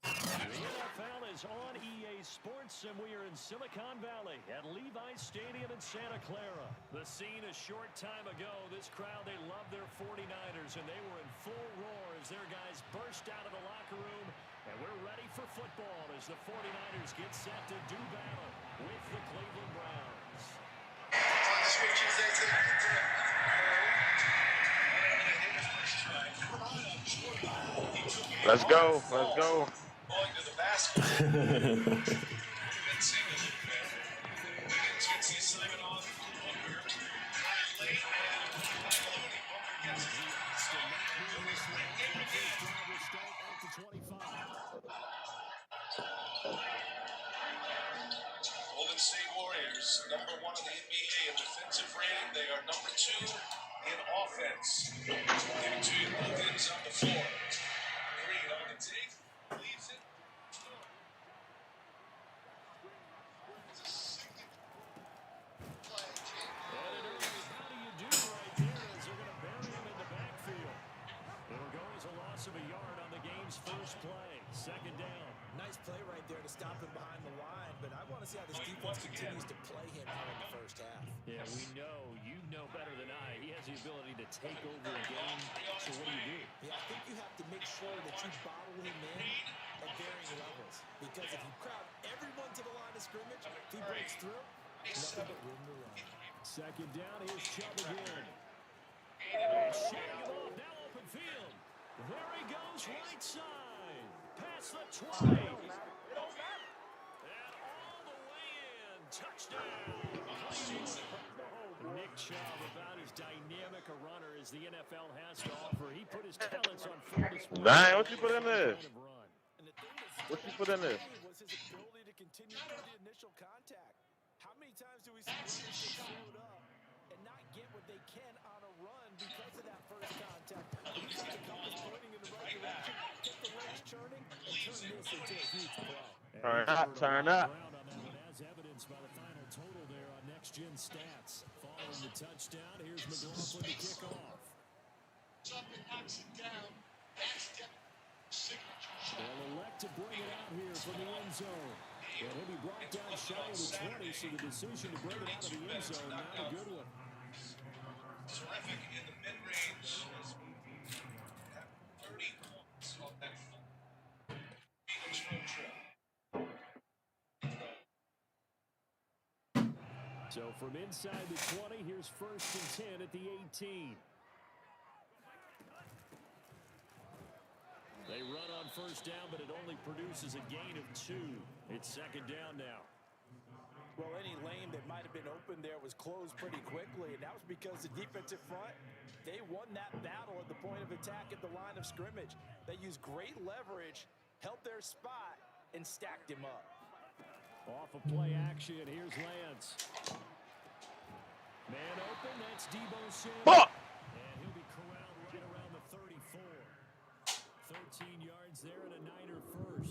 The NFL is on EA Sports, and we are in Silicon Valley at Levi's Stadium in Santa Clara. The scene a short time ago, this crowd, they love their 49ers, and they were in full roar as their guys burst out of the locker room. And we're ready for football as the 49ers get set to do battle with the Cleveland Browns.
Let's go. Let's go.
Golden State Warriors, number 1 in the NBA in defensive rating. They are number 2 in offense. Giving to you Logan's on the floor. Green on the take, leaves it.
How do you do right there as they're going to bury him in the backfield? It'll go as a loss of a yard on the game's first play. Second down.
Nice play right there to stop him behind the line, but I want to see how this defense continues to play him here in the first half.
Yeah, we know. You know better than I. He has the ability to take over a game. So what do?
Yeah, I think you have to make sure that you bottle him in at varying levels. Because if you crowd everyone to the line of scrimmage, if he breaks through, nothing but room to run.
Second down, here's Chubb again. And shaking him off, now open field. There he goes, right side. Past the 20. And all the way in. Touchdown. Nick Chubb, about as dynamic a runner as the NFL has to offer. He put his talents on full display.
Dang, what you put in there? What you put in there?
Was his ability to continue through the initial contact. How many times do we see runners get slowed up and not get what they can on a run because of that first contact? He's got the compass pointing in the right direction, get the legs churning, and turn this into a huge play.
Turn up, turn up.
As evidenced by the final total there on Next Gen Stats. Following the touchdown, here's McLaughlin to kick off. They'll elect to bring it out here from the end zone. And he'll be brought down shy of the 20, so the decision to bring it out of the end zone, not a good one.
Terrific in the mid-range. 30 points on that Eagles road trip.
So from inside the 20, here's 1st and 10 at the 18. They run on first down, but it only produces a gain of 2. It's second down now.
Well, any lane that might have been open there was closed pretty quickly, and that was because the defensive front, they won that battle at the point of attack at the line of scrimmage. They used great leverage, held their spot, and stacked him up.
Off of play action, here's Lance. Man open, that's Debo Samuel. And he'll be corralled right around the 34. 13 yards there and a Niner first.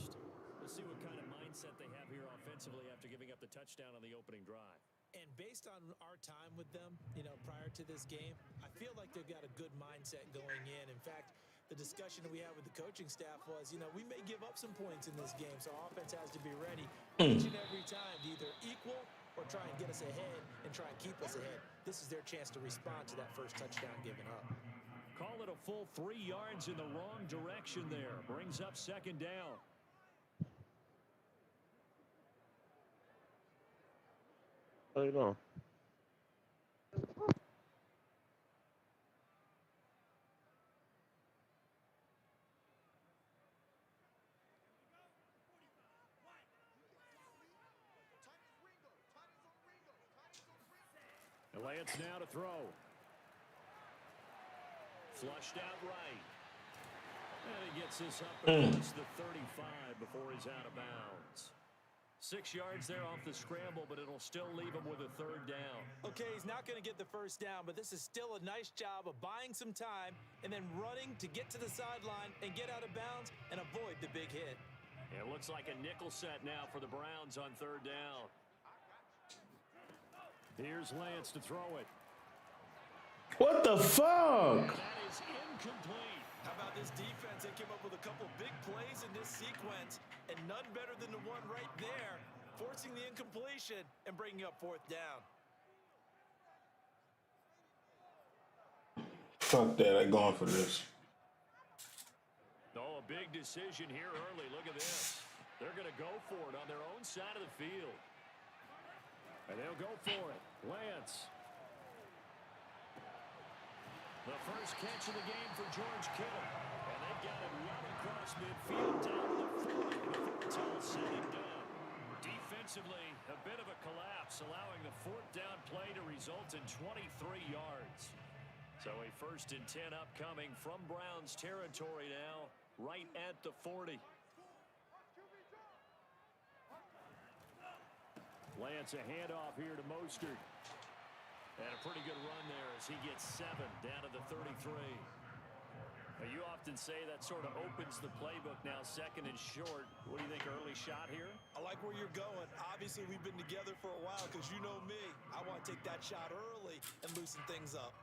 touchdown on the opening drive.
And based on our time with them, prior to this game, I feel like they've got a good mindset going in. In fact, the discussion that we had with the coaching staff was, we may give up some points in this game, so our offense has to be ready each and every time to either equal or try and get us ahead and try and keep us ahead. This is their chance to respond to that first touchdown given up.
Call it a full 3 yards in the wrong direction there. Brings up second down.
How you doing?
Lance now to throw. Flushed out right. And he gets this up across the 35 before he's out of bounds. 6 yards there off the scramble, but it'll still leave him with a third down.
Okay, he's not going to get the first down, but this is still a nice job of buying some time and then running to get to the sideline and get out of bounds and avoid the big hit.
It looks like a nickel set now for the Browns on third down. Here's Lance to throw it.
What the fuck?
That is incomplete.
How about this defense? They came up with a couple big plays in this sequence, and none better than the one right there, forcing the incompletion and bringing up fourth down.
Fuck that. I'm going for this.
Oh, a big decision here early. Look at this. They're going to go for it on their own side of the field. And they'll go for it. Lance. The first catch of the game for George Kittle. And they've got it right across midfield down to the 40 before it's all said and done. Defensively, a bit of a collapse, allowing the fourth down play to result in 23 yards. So a 1st and 10 upcoming from Browns territory now, right at the 40. Lance, a handoff here to Mostert. And a pretty good run there as he gets 7 down to the 33. Now, you often say that sort of opens the playbook now, 2nd and short. What do you think, early shot here?
I like where you're going. Obviously, we've been together for a while because you know me. I want to take that shot early and loosen things up.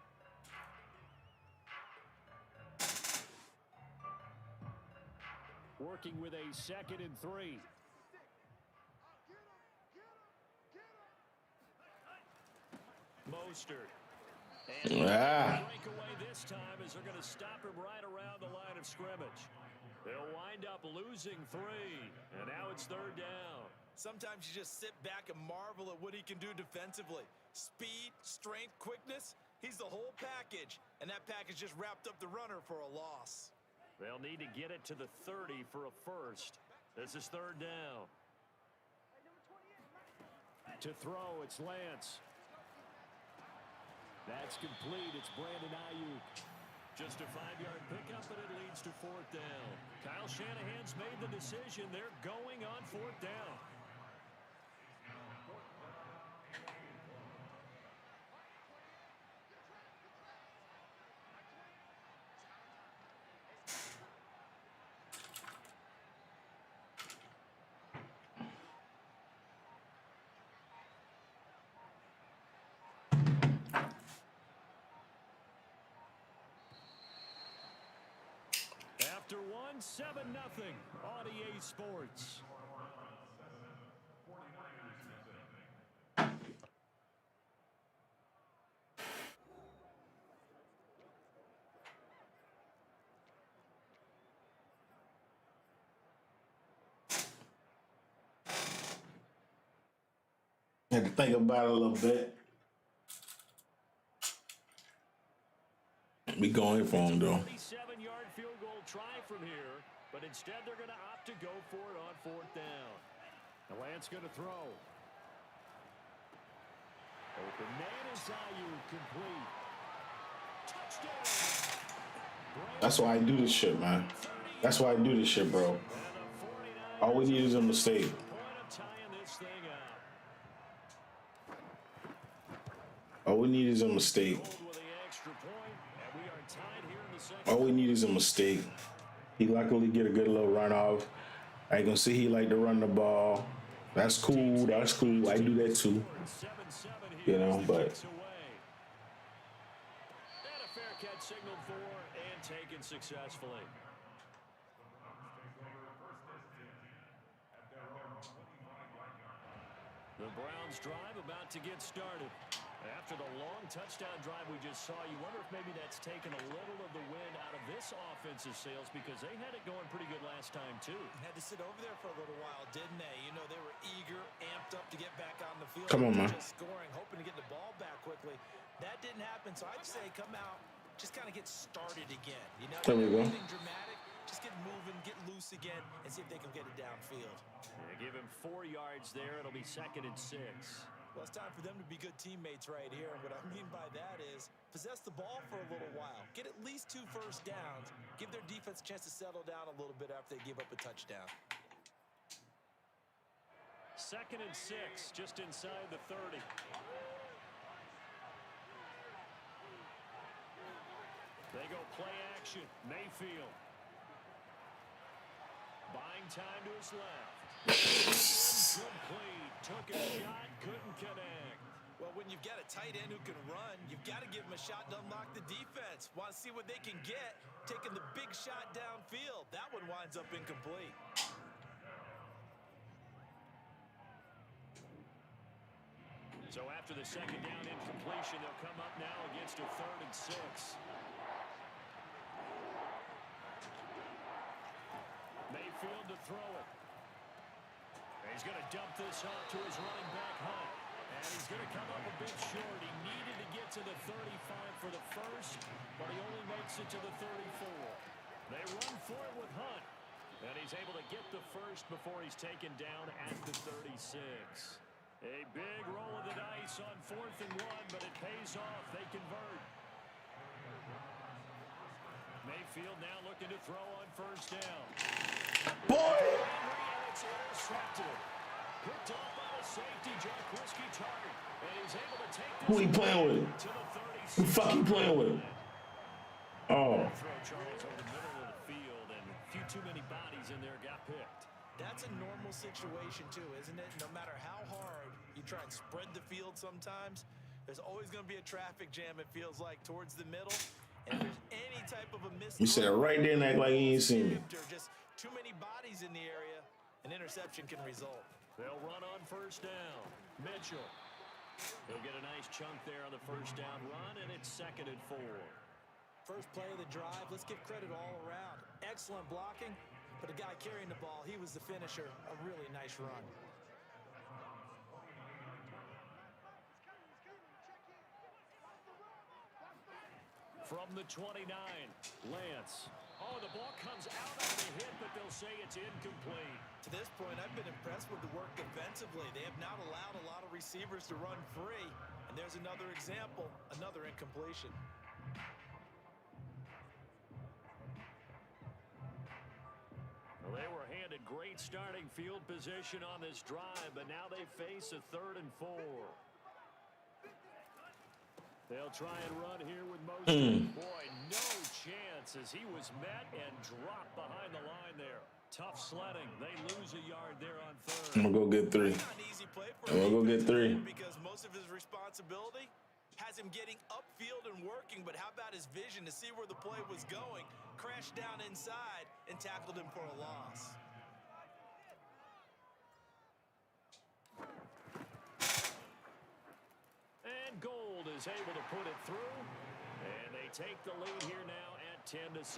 Working with a 2nd and 3. Mostert. And break away this time as they're going to stop him right around the line of scrimmage. They'll wind up losing 3, and now it's third down.
Sometimes you just sit back and marvel at what he can do defensively. Speed, strength, quickness, he's the whole package. And that package just wrapped up the runner for a loss.
They'll need to get it to the 30 for a first. This is third down. To throw, it's Lance. That's complete. It's Brandon Ayuk. Just a 5-yard pickup, but it leads to fourth down. Kyle Shanahan's made the decision. They're going on fourth down. After 7-0 on EA Sports.
Had to think about it a little bit. We going for him, though.
27-yard field goal try from here, but instead they're going to opt to go for it on fourth down. The Lance going to throw. Open man is Ayuk, complete. Touchdown.
That's why I do this shit, man. That's why I do this shit, bro. All we need is a mistake.
Point of tying this thing up.
All we need is a mistake.
With the extra point, and we are tied here in the second.
All we need is a mistake. He luckily get a good little run off. I can see he like to run the ball. That's cool. That's cool. I do that too.
7-7
You
here as
know,
the
but
kicks away. And a fair catch signaled for and taken successfully. The Browns drive about to get started. After the long touchdown drive we just saw, you wonder if maybe that's taken a little of the wind out of this offensive sails because they had it going pretty good last time too.
Had to sit over there for a little while, didn't they? You know, they were eager, amped up to get back on the field.
Come on, man.
Just scoring, hoping to get the ball back quickly. That didn't happen, so I'd say come out, just kind of get started again. You know,
There we go.
nothing dramatic. Just get moving, get loose again, and see if they can get it downfield.
They give him 4 yards there. It'll be 2nd and 6.
Well, it's time for them to be good teammates right here. And what I mean by that is possess the ball for a little while. Get at least 2 first downs. Give their defense a chance to settle down a little bit after they give up a touchdown.
2nd and 6, just inside the 30. They go play action. Mayfield. Buying time to his left. Incomplete. Took a shot, couldn't connect.
Well, when you've got a tight end who can run, you've got to give him a shot to unlock the defense. Want to see what they can get, taking the big shot downfield. That one winds up incomplete.
So after the 2nd down incompletion, they'll come up now against a 3rd and 6. Mayfield to throw it. He's going to dump this off to his running back, Hunt. And he's going to come up a bit short. He needed to get to the 35 for the first, but he only makes it to the 34. They run for it with Hunt. And he's able to get the first before he's taken down at the 36. A big roll of the dice on 4th and 1, but it pays off. They convert. Mayfield now looking to throw on 1st down.
boy.
It's intercepted. Picked off by the safety, Jack Whiskey target. And he's able to take this
Who he playing with?
to the 36.
Who fuck he playing with? Oh.
Throw Charles over the middle of the field, and a few too many bodies in there got picked.
That's a normal situation too, isn't it? No matter how hard you try and spread the field sometimes, there's always going to be a traffic jam, it feels like, towards the middle. And if there's any type of a miss,
You said it right there and act like you ain't seen me.
or just too many bodies in the area, an interception can result.
They'll run on 1st down. Mitchell. He'll get a nice chunk there on the 1st down run, and it's 2nd and 4.
First play of the drive, let's give credit all around. Excellent blocking, but the guy carrying the ball, he was the finisher. A really nice run.
From the 29, Lance. Oh, the ball comes out on the hit, but they'll say it's incomplete.
To this point, I've been impressed with the work defensively. They have not allowed a lot of receivers to run free. And there's another example, another incompletion.
Well, they were handed great starting field position on this drive, but now they face a 3rd and 4. They'll try and run here with Mostert. Boy, no chance as he was met and dropped behind the line there. Tough sledding. They lose a yard there on 3rd.
I'm gonna go get 3.
Not an easy play for
I'm gonna go get 3.
because most of his responsibility has him getting upfield and working, but how about his vision to see where the play was going? Crashed down inside and tackled him for a loss.
And Gold is able to put it through. And they take the lead here now at 10-7.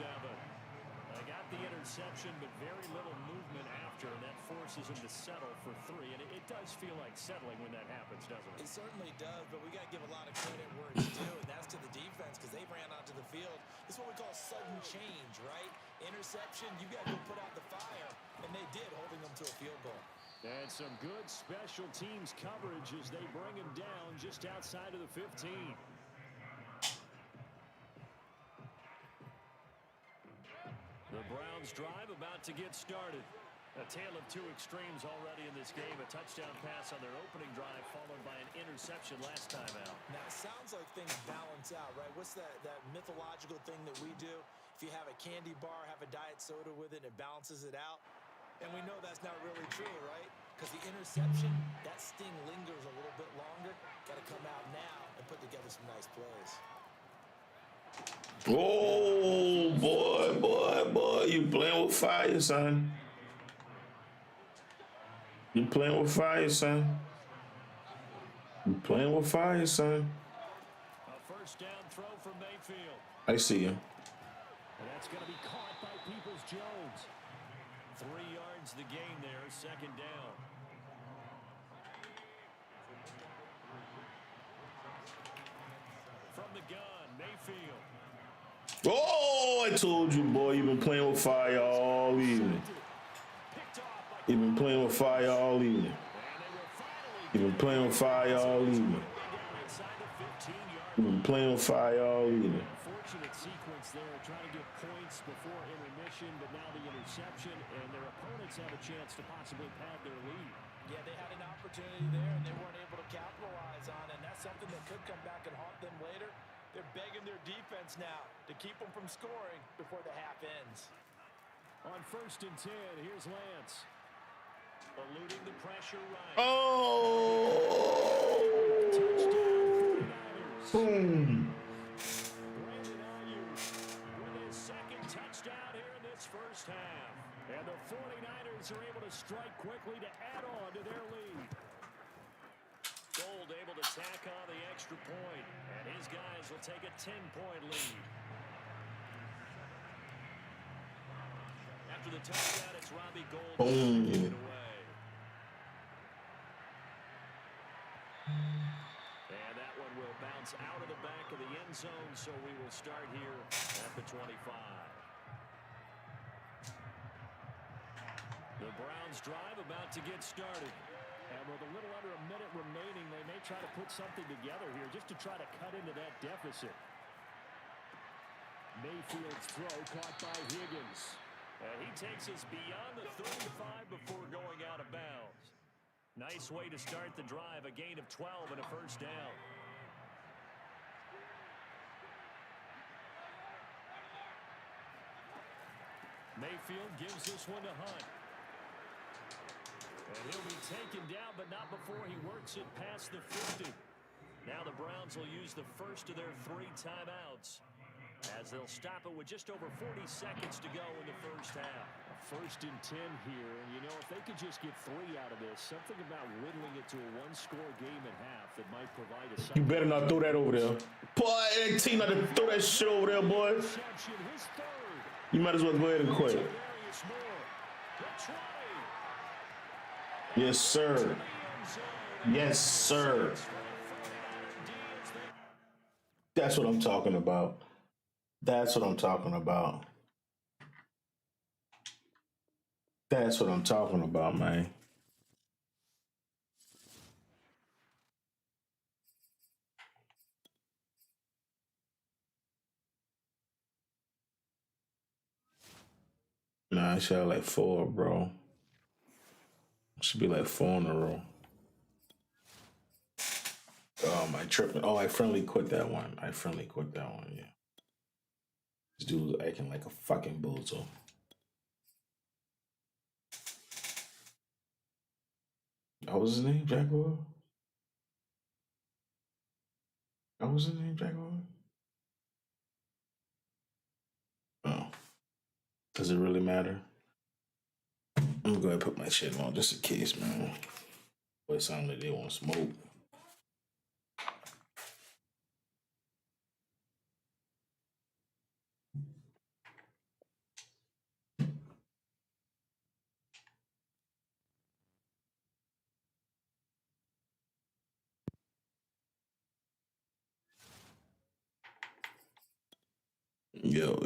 They got the interception, but very little movement after, and that forces them to settle for 3. And it does feel like settling when that happens, doesn't it?
It certainly does, but we got to give a lot of credit where it's due, and that's to the defense because they ran onto the field. It's what we call sudden change, right? Interception, you got to go put out the fire, and they did, holding them to a field goal.
And some good special teams coverage as they bring him down just outside of the 15. The Browns drive about to get started. A tale of 2 extremes already in this game. A touchdown pass on their opening drive followed by an interception last time out.
Now, it sounds like things balance out, right? What's that mythological thing that we do? If you have a candy bar, have a diet soda with it, it balances it out. And we know that's not really true, right? because the interception, that sting lingers a little bit longer. Got to come out now and put together some nice plays.
Oh, boy. You playing with fire, son. You playing with fire, son. You playing with fire, son.
A first down throw for Mayfield.
I see you.
And that's going to be caught by Peoples-Jones. 3 yards the gain there, second down. From the gun, Mayfield.
Oh, I told you, boy, you've been playing with fire all evening. You've been playing with fire all evening. You've been playing with fire all evening. You've been playing with fire all evening.
Unfortunate sequence there, trying to get points before intermission, but now the interception, and their opponents have a chance to possibly pad their lead.
Yeah, they had an opportunity there, and they weren't able to capitalize on it, and that's something that could come back and haunt them later. They're begging their defense now to keep them from scoring before the half ends.
On 1st and 10, here's Lance. Eluding the pressure right.
Oh!
Touchdown, 49ers.
Boom!
Brandon Ayuk with his second touchdown here in this first half. And the 49ers are able to strike quickly to add on to their lead. Gold able to tack on the extra point, and his guys will take a 10-point lead. After the touchdown, it's Robbie Gold
Boom.
giving it away. And that one will bounce out of the back of the end zone, so we will start here at the 25. The Browns drive about to get started. And with a little under a minute remaining, they may try to put something together here just to try to cut into that deficit. Mayfield's throw caught by Higgins. And he takes us beyond the 35 before going out of bounds. Nice way to start the drive, a gain of 12 and a first down. Mayfield gives this one to Hunt. And he'll be taken down, but not before he works it past the 50. Now the Browns will use the first of their 3 timeouts, as they'll stop it with just over 40 seconds to go in the first half. A 1st and 10 here, and you know, if they could just get 3 out of this, something about whittling it to a 1-score game at half that might provide a...
You better not throw that over there. Boy, that team not to throw that shit over there, boy. You might as well go ahead and quit. Yes, sir. Yes, sir. That's what I'm talking about. That's what I'm talking about. That's what I'm talking about, man. Nah, I should have like 4, bro. Should be like 4 in a row. Oh, my tripping. Oh, I friendly quit that one. Yeah. This dude was acting like a fucking bozo. What was his name? Jaguar? What was his name? Jaguar? Oh. Does it really matter? I'm gonna go ahead and put my shit on just in case, man. Boy, it sounds like they want to smoke. Yo.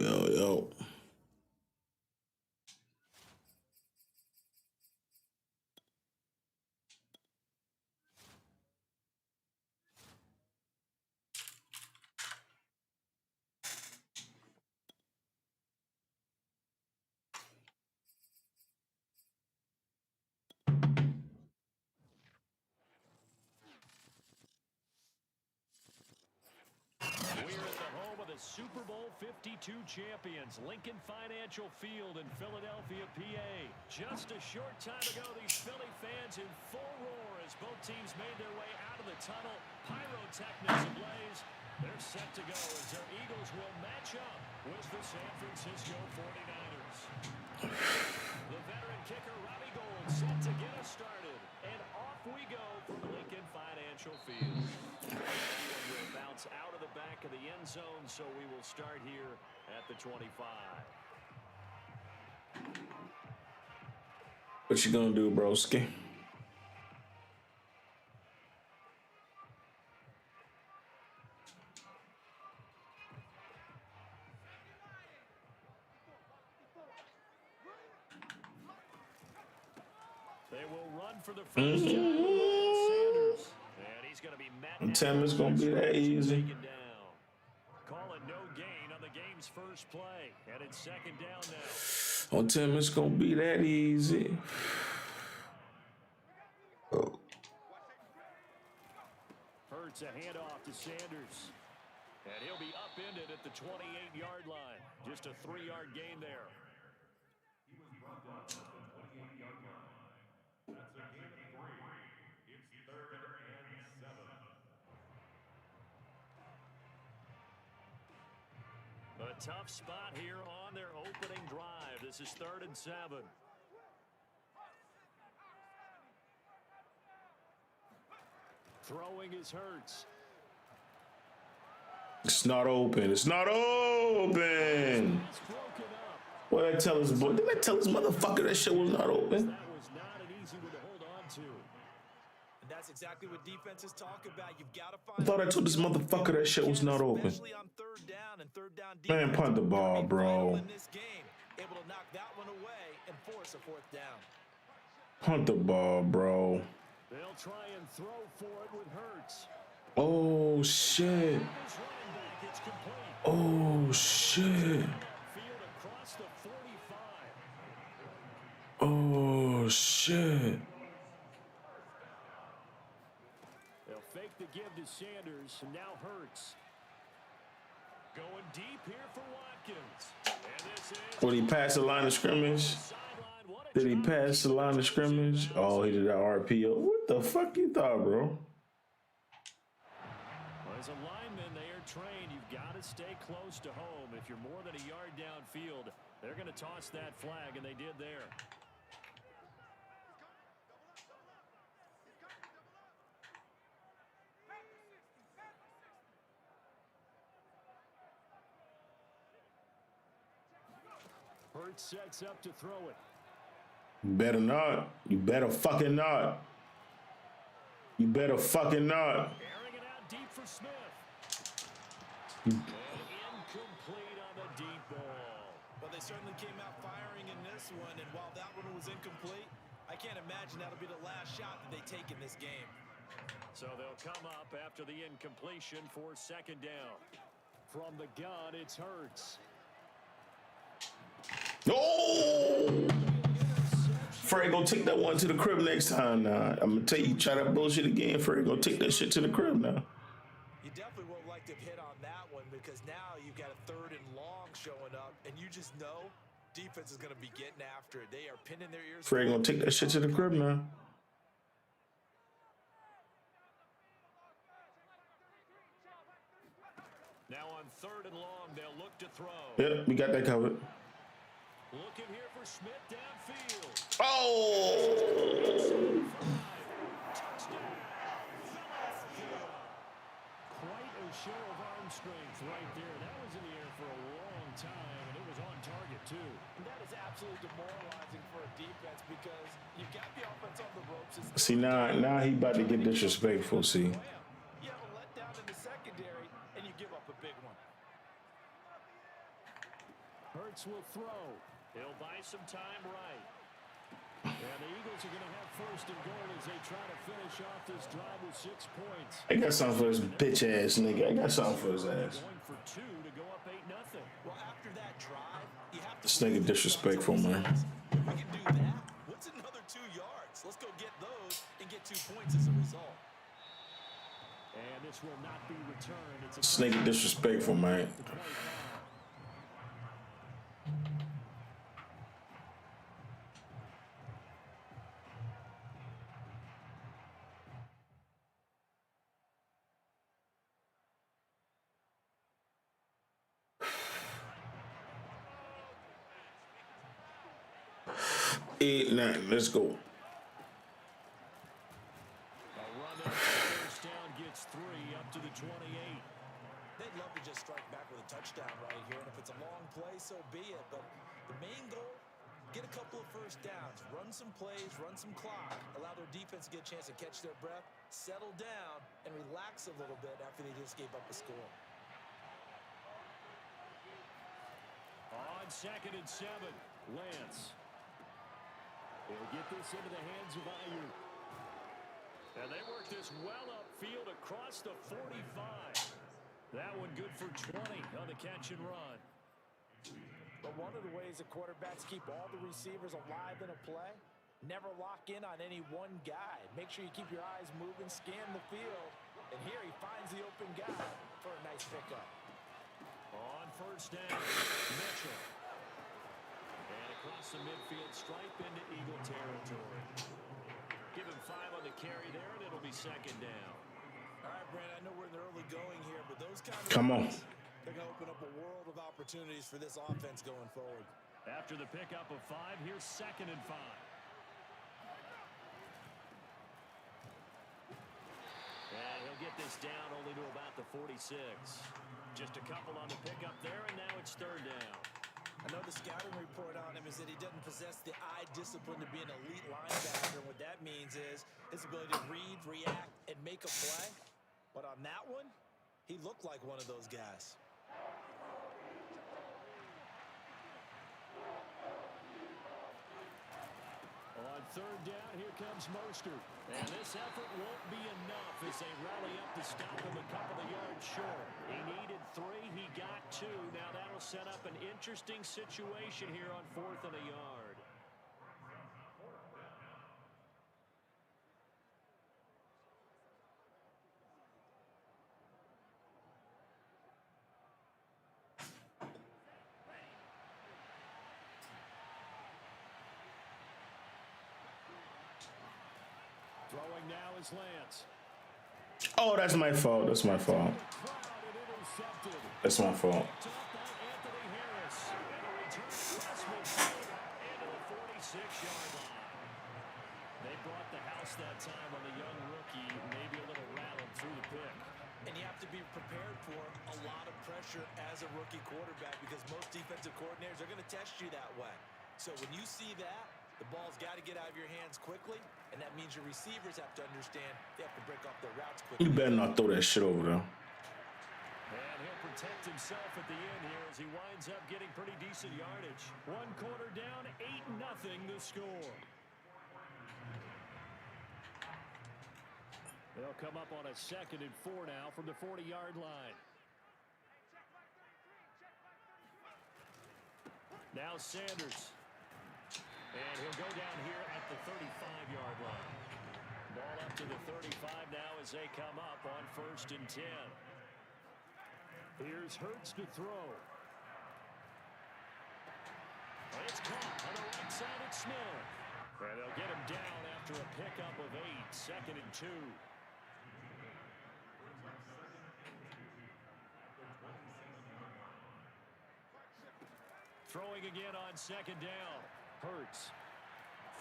Super Bowl 52 champions, Lincoln Financial Field in Philadelphia, PA. Just a short time ago, these Philly fans into full roar as both teams made their way out of the tunnel. Pyrotechnics ablaze. They're set to go as their Eagles will match up with the San Francisco 49ers. The veteran kicker, Robbie Gould, set to get us started. And off we go from Lincoln Financial Field. Will bounce out of the back of the end zone, so we will start here at the 25.
What you gonna do, broski?
They will run for the first time. Sanders. And he's going to be met.
I'm telling you, it's gonna be that easy.
Call it no gain on the game's first play. And it's second down now.
Don't tell me it's gonna be that easy.
Hurts a handoff to Sanders. And he'll be upended at the 28-yard line. Just a 3-yard gain there. A tough spot here on their opening drive. This is 3rd and 7. Throwing is Hurts.
It's not open. It's not open. What did I tell this boy? Didn't I tell this motherfucker that shit was not open?
That was not an easy one to hold on to.
And that's exactly what defenses talk about. You've got to find.
I thought I told this motherfucker that shit was not open.
Especially on third down and third down
Man, punt the ball, bro.
in this game, able to knock that one away and force a 4th down.
Punt the ball, bro.
They'll try and throw for it with Hurts.
Oh, shit. Oh, shit.
Field across the 45.
Oh, shit.
They'll fake the give to Sanders, and now Hurts. Going deep here for Watkins. And this is
Would he pass the line of scrimmage? Did he pass the line of scrimmage? Oh, he did that RPO. What the fuck you thought, bro?
Well, as a lineman, they are trained. You've got to stay close to home. If you're more than a yard downfield, they're going to toss that flag, and they did there. Hurts sets up to throw it.
You better not. You better fucking not. You better fucking not.
Airing it out deep for Smith. And incomplete on the deep ball.
Well, they certainly came out firing in this one, and while that one was incomplete, I can't imagine that'll be the last shot that they take in this game.
So they'll come up after the incompletion for 2nd down. From the gun, it's Hurts.
Oh! Fred, go take that one to the crib next time now. I'm going to tell you, try that bullshit again. Fred, go take that shit to the crib now.
You definitely would like to have hit on that one because now you've got a 3rd and long showing up, and you just know defense is going to be getting after it. They are pinning their ears.
Fred, going to take that shit to the crib now.
Now on 3rd and long, they'll look to throw.
Yep, we got that covered.
Looking here for Smith downfield.
Oh!
Touchdown. Quite a show of arm strength right there. That was in the air for a long time, and it was on target, too.
And that is absolutely demoralizing for a defense because you've got the offense on the ropes.
See, now he about to get disrespectful, see.
You have a letdown in the secondary, and you give up a big one.
Hurts will throw. He'll buy some time right. And the Eagles are going to have 1st and goal as they try to finish off this drive with 6 points.
I got something for his bitch ass nigga. I got something for his ass.
Going for 2 to go up 8-0.
Well, after that drive, you have to.
This nigga disrespectful, man.
We can do that. What's another 2 yards? Let's go get those and get 2 points as a result.
And this will not be returned. It's a
This nigga disrespectful, man. 8-9. Let's go.
A run there for first down gets 3 up to the 28.
They'd love to just strike back with a touchdown right here, and if it's a long play, so be it. But the main goal, get a couple of first downs, run some plays, run some clock, allow their defense to get a chance to catch their breath, settle down, and relax a little bit after they just gave up a score.
On 2nd and 7, Lance. He'll get this into the hands of Ayuk. And they work this well upfield across the 45. That one good for 20 on the catch and run.
But one of the ways that quarterbacks keep all the receivers alive in a play, never lock in on any one guy. Make sure you keep your eyes moving, scan the field. And here he finds the open guy for a nice pickup.
On first down, Mitchell. And across the midfield stripe into Eagle territory. Give him 5 on the carry there, and it'll be 2nd down.
All right, Brand, I know we're in the early going here, but those kind of
Come on.
they're going to open up a world of opportunities for this offense going forward.
After the pickup of 5, here's 2nd and 5. And he'll get this down only to about the 46. Just a couple on the pickup there, and now it's 3rd down.
I know the scouting report on him is that he doesn't possess the eye discipline to be an elite linebacker. What that means is his ability to read, react, and make a play. But on that one, he looked like one of those guys.
On 3rd down, here comes Mostert. And this effort won't be enough as they rally up to stop him a couple of yards short. He needed 3, he got 2. Now that'll set up an interesting situation here on 4th and a yard. Throwing now is Lance.
Oh, that's my fault. That's my fault. That's my fault.
They brought the house that time on the young rookie, maybe a little rattled through the pick.
And you have to be prepared for a lot of pressure as a rookie quarterback because most defensive coordinators are going to test you that way. So when you see that, the ball's got to get out of your hands quickly, and that means your receivers have to understand they have to break off their routes quickly.
You better not throw that shit over there.
And he'll protect himself at the end here as he winds up getting pretty decent yardage. 1 quarter down, 8-0 the score. They'll come up on a 2nd and 4 now from the 40-yard line. Now Sanders. And he'll go down here at the 35-yard line. Ball up to the 35 now as they come up on 1st and 10. Here's Hurts to throw. It's caught on the right side at Smith. And they'll get him down after a pickup of 8, 2nd and 2. Throwing again on 2nd down. Hurts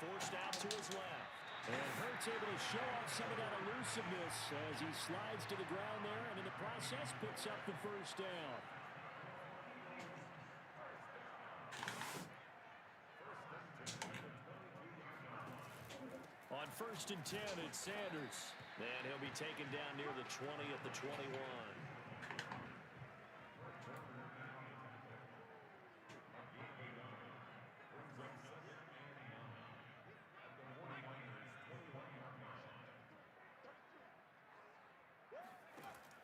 forced out to his left. And Hurts able to show off some of that elusiveness as he slides to the ground there and in the process picks up the 1st down. On 1st and 10, it's Sanders. And he'll be taken down near the 20 at the 21.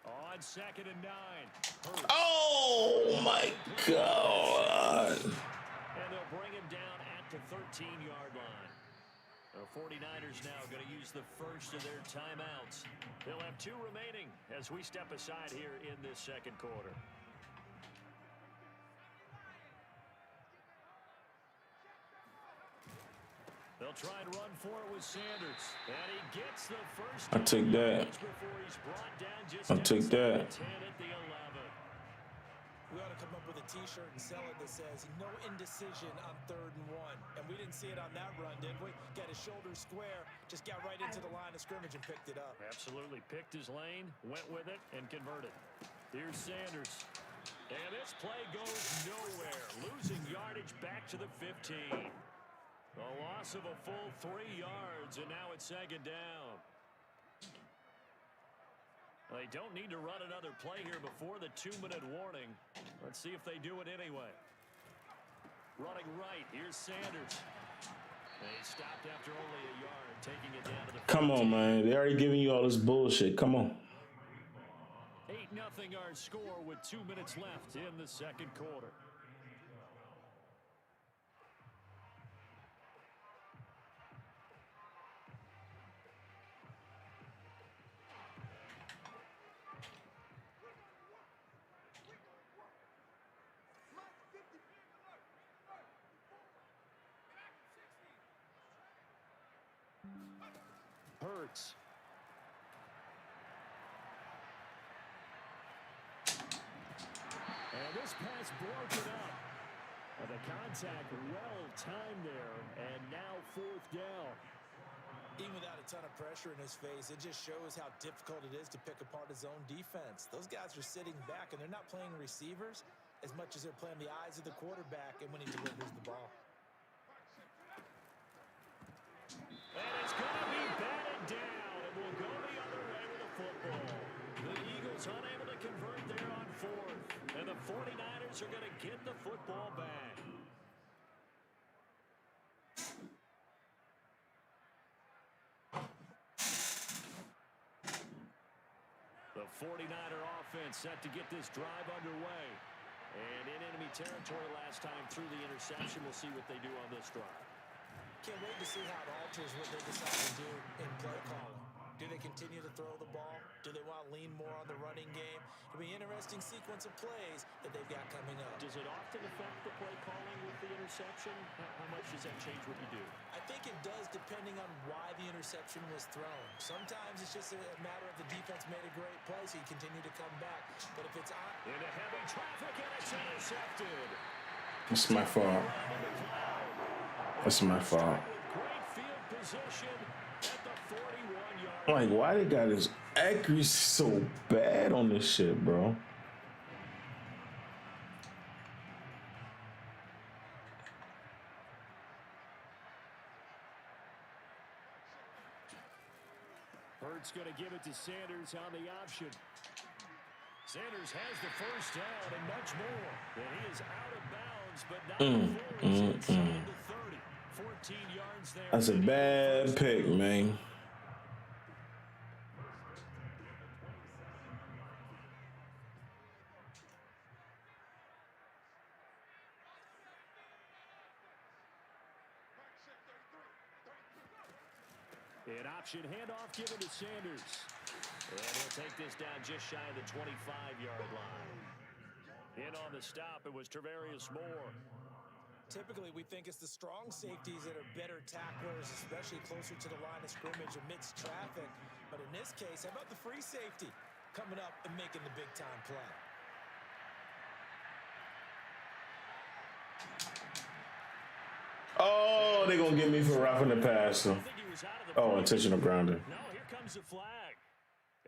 On 2nd and 9. Hurts.
Oh, my God.
And they'll bring him down at the 13-yard line. The 49ers now going to use the first of their timeouts. They'll have 2 remaining as we step aside here in this 2nd quarter. They'll try and run for it with Sanders. And he gets the first.
I'll take that. I'll take that.
We ought to come up with a T-shirt and sell it that says, no indecision on 3rd and 1. And we didn't see it on that run, did we? Got his shoulders square, just got right into the line of scrimmage and picked it up.
Absolutely picked his lane, went with it, and converted. Here's Sanders. And this play goes nowhere. Losing yardage back to the 15. A loss of a full 3 yards, and now it's 2nd down. They don't need to run another play here before the 2-minute warning. Let's see if they do it anyway. Running right, here's Sanders. They stopped after only a yard, taking it down to the 15.
Come on, man. They already giving you all this bullshit. Come on.
8-0 our score with 2 minutes left in the 2nd quarter. Hurts. And this pass broken up. And the contact well timed there. And now 4th down.
Even without a ton of pressure in his face, it just shows how difficult it is to pick apart his own defense. Those guys are sitting back, and they're not playing receivers as much as they're playing the eyes of the quarterback and when he delivers the ball.
And it's going to be batted down, and we'll go the other way with the football. The Eagles unable to convert there on 4th, and the 49ers are going to get the football back. The 49er offense set to get this drive underway. And in enemy territory last time through the interception. We'll see what they do on this drive.
Can't wait to see how it alters what they decide to do in play calling. Do they continue to throw the ball? Do they want to lean more on the running game? It'll be an interesting sequence of plays that they've got coming up.
Does it often affect the play calling with the interception? How much does that change what you do?
I think it does depending on why the interception was thrown. Sometimes it's just a matter of the defense made a great play, so you continue to come back. But if it's on...
Into heavy traffic, and it's intercepted.
It's my fault. That's my fault.
Great field position at the 41-yard.
Like, why they got his accuracy so bad on this shit, bro?
Hurts going to give it to Sanders on the option. Sanders has the first down and much more. And he is out of bounds, but not before he's inside the 30. 14 yards there.
That's a bad pick, man.
An option handoff given to Sanders. And he'll take this down just shy of the 25-yard line. In on the stop, it was Travarius Moore.
Typically, we think it's the strong safeties that are better tacklers, especially closer to the line of scrimmage amidst traffic. But in this case, how about the free safety coming up and making the big-time play?
Oh, they're going to get me for roughing the passer. Oh, intentional grounding.
No, here comes the flag.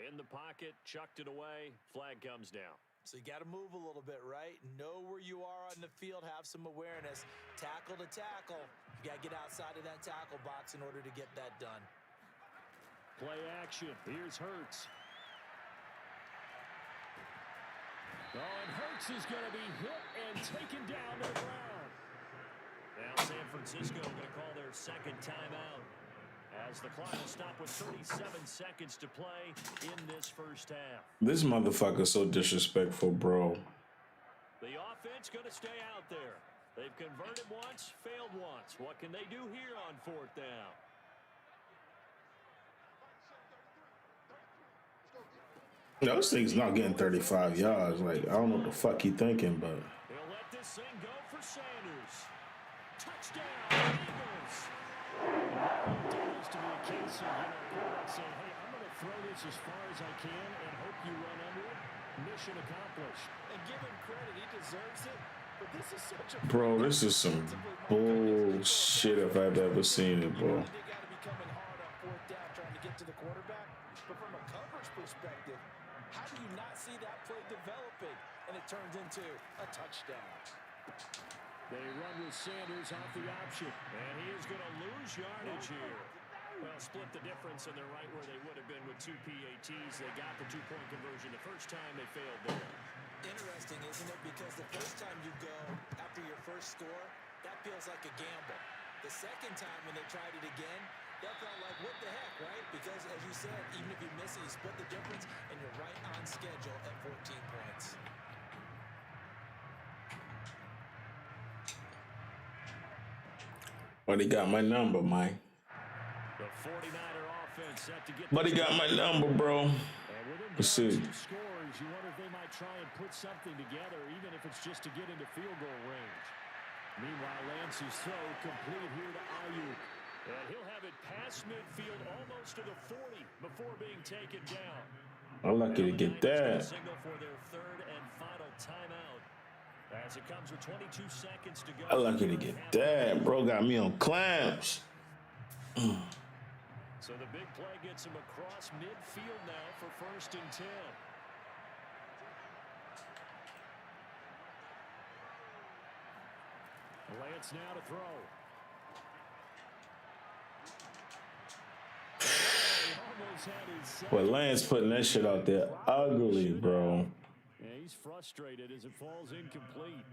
In the pocket, chucked it away. Flag comes down.
So you got to move a little bit, right? Know where you are on the field, have some awareness. Tackle to tackle. You got to get outside of that tackle box in order to get that done.
Play action. Here's Hurts. Oh, and Hurts is going to be hit and taken down to the ground. Now San Francisco going to call their second timeout as the clock will stop with 37 seconds to play in this first half.
This motherfucker's so disrespectful, bro.
The offense going to stay out there. They've converted once, failed once. What can they do here on 4th down?
No, this thing's not getting 35 yards. Like, I don't know what the fuck he thinking, but...
He'll let this thing go for Sanders. Touchdown, Eagles. It to be a case of, quarterback saying, hey, I'm going to throw this as far as I can and hope you run under it. Mission accomplished.
And give him credit, he deserves it. But this is such a
Bro, this is some bullshit if I've ever seen it, bro.
They got to be coming hard on fourth down trying to get to the quarterback. But from a coverage perspective, how do you not see that play developing? And it turns into a touchdown.
They run with Sanders off the option. And he is going to lose yardage here. Well, split the difference, and they're right where they would have been with 2 PATs. They got the 2-point conversion the first time. They failed there.
Interesting, isn't it? Because the first time you go after your first score, that feels like a gamble. The second time when they tried it again, that felt like, what the heck, right? Because, as you said, even if you miss it, you split the difference, and you're right on schedule at 14 points.
But he got my number, Mike.
The 49er offense set to get.
But he got my number, bro. Let's see.
Scores, you wonder if they might try and put something together, even if it's just to get into field goal range. Meanwhile, Lance's throw complete here to Ayuk. And he'll have it past midfield almost to the 40 before being taken down.
I'm lucky to get that.
Signal for their third and final timeout. As it comes with 22 seconds to go.
I'm lucky to get that. Bro got me on clamps.
So the big play gets him across midfield now for 1st and 10. Lance now to throw.
But Lance putting that shit out there ugly, bro.
Yeah, he's frustrated as it falls incomplete.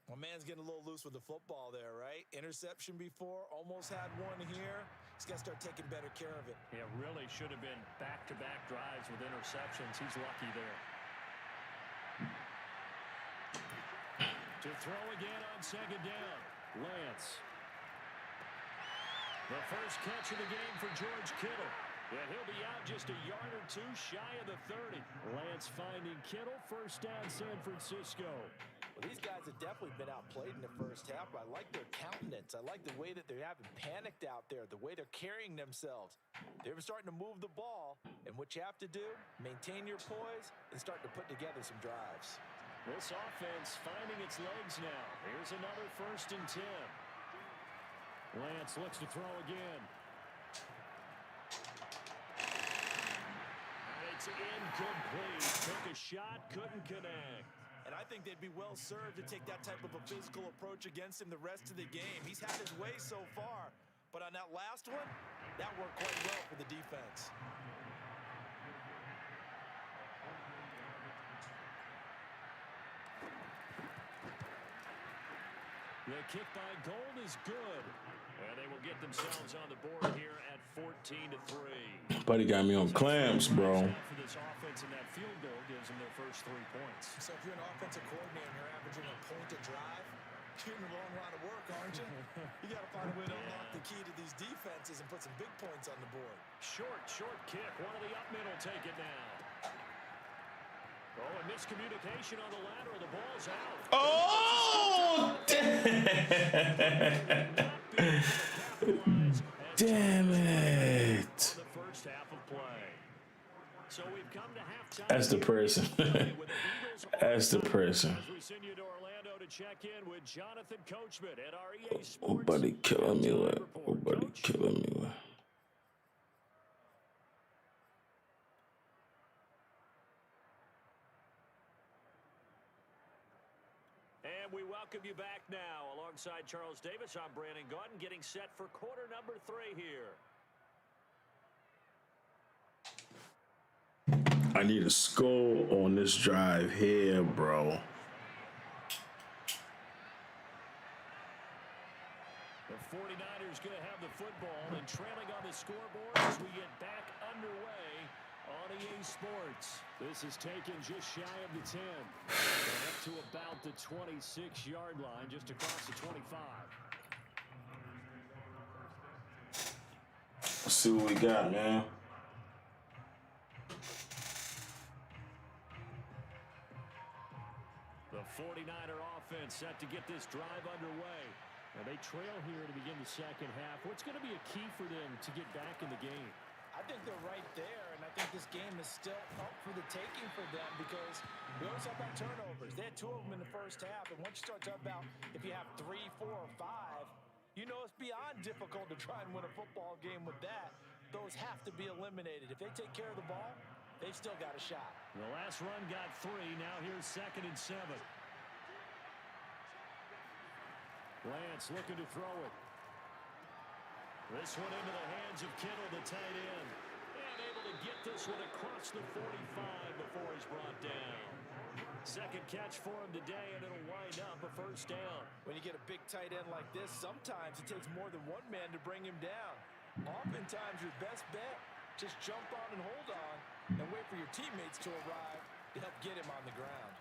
My man's getting a little loose with the football there, right? Interception before, almost had one here. He's got to start taking better care of it.
Yeah, really should have been back-to-back drives with interceptions. He's lucky there. To throw again on 2nd down. Lance. The first catch of the game for George Kittle. And he'll be out just a yard or two shy of the 30. Lance finding Kittle, 1st down San Francisco.
Well, these guys have definitely been outplayed in the first half. I like their countenance. I like the way that they haven't panicked out there, the way they're carrying themselves. They're starting to move the ball, and what you have to do, maintain your poise and start to put together some drives.
This offense finding its legs now. Here's another 1st and 10. Lance looks to throw again. It's incomplete. Took a shot, couldn't connect.
And I think they'd be well served to take that type of a physical approach against him the rest of the game. He's had his way so far, but on that last one, that worked quite well for the defense.
The kick by Gold is good. And they will get themselves on the board here at 14-3.
Buddy got me on clamps, bro.
For this offense, and that field goal gives them their first 3 points.
So if you're an offensive coordinator and you're averaging a point a drive, you're in a long line of work, aren't you? You got to find a way to unlock the key to these defenses and put some big points on the board.
Short kick. One of the up middle take it now. Oh, a miscommunication on the lateral. The ball's out.
Oh, damn it.
The first half of play. So we've come to halftime.
That's the person. That's the person.
As we send you to Orlando to check in with Jonathan Coachman at our EA Sports.
Oh, buddy killing me with. Oh, buddy killing me with.
And we welcome you back now. Alongside Charles Davis, I'm Brandon Gordon, getting set for quarter number 3 here.
I need a score on this drive here, bro.
The 49ers going to have the football and trailing on the scoreboard as we get back underway on EA Sports. This is taken just shy of the 10. Up to about the 26-yard line, just across the 25.
Let's see what we got, man.
The 49er offense set to get this drive underway. And they trail here to begin the second half. What's going to be a key for them to get back in the game?
I think they're right there, and I think this game is still up for the taking for them because we always talk about turnovers. They had 2 of them in the first half, and once you start talking about if you have 3, 4, or 5, you know it's beyond difficult to try and win a football game with that. Those have to be eliminated. If they take care of the ball, they've still got a shot.
The last run got 3. Now here's 2nd and 7. Lance looking to throw it. This one into the hands of Kittle, the tight end. And able to get this one across the 45 before he's brought down. Second catch for him today, and it'll wind up a first down.
When you get a big tight end like this, sometimes it takes more than one man to bring him down. Oftentimes, your best bet, just jump on and hold on and wait for your teammates to arrive to help get him on the ground.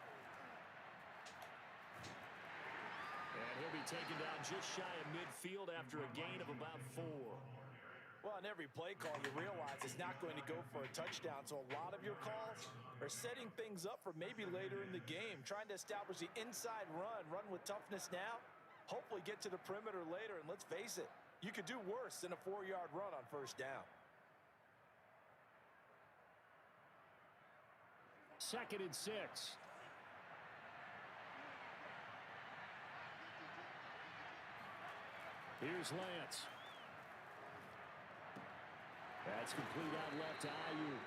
And he'll be taken down just shy of midfield after a gain of about 4.
Well, on every play call, you realize it's not going to go for a touchdown, so a lot of your calls are setting things up for maybe later in the game, trying to establish the inside run with toughness now, hopefully get to the perimeter later, and let's face it, you could do worse than a 4-yard run on first down.
2nd and 6. Here's Lance. That's complete out left to Ayuk.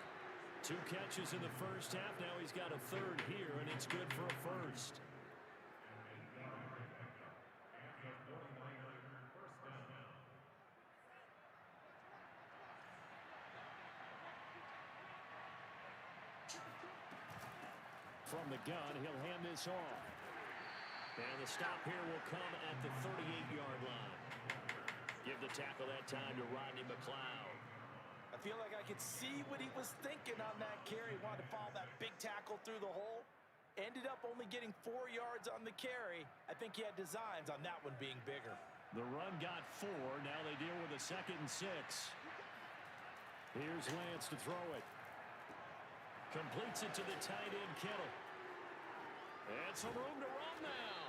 2 catches in the first half. Now he's got a 3rd here, and it's good for a first. From the gun, he'll hand this off. And the stop here will come at the 38-yard line. Give the tackle that time to Rodney McLeod.
I feel like I could see what he was thinking on that carry. Wanted to follow that big tackle through the hole. Ended up only getting 4 yards on the carry. I think he had designs on that one being bigger.
The run got 4. Now they deal with a 2nd and 6. Here's Lance to throw it. Completes it to the tight end, Kittle. And some room to run now.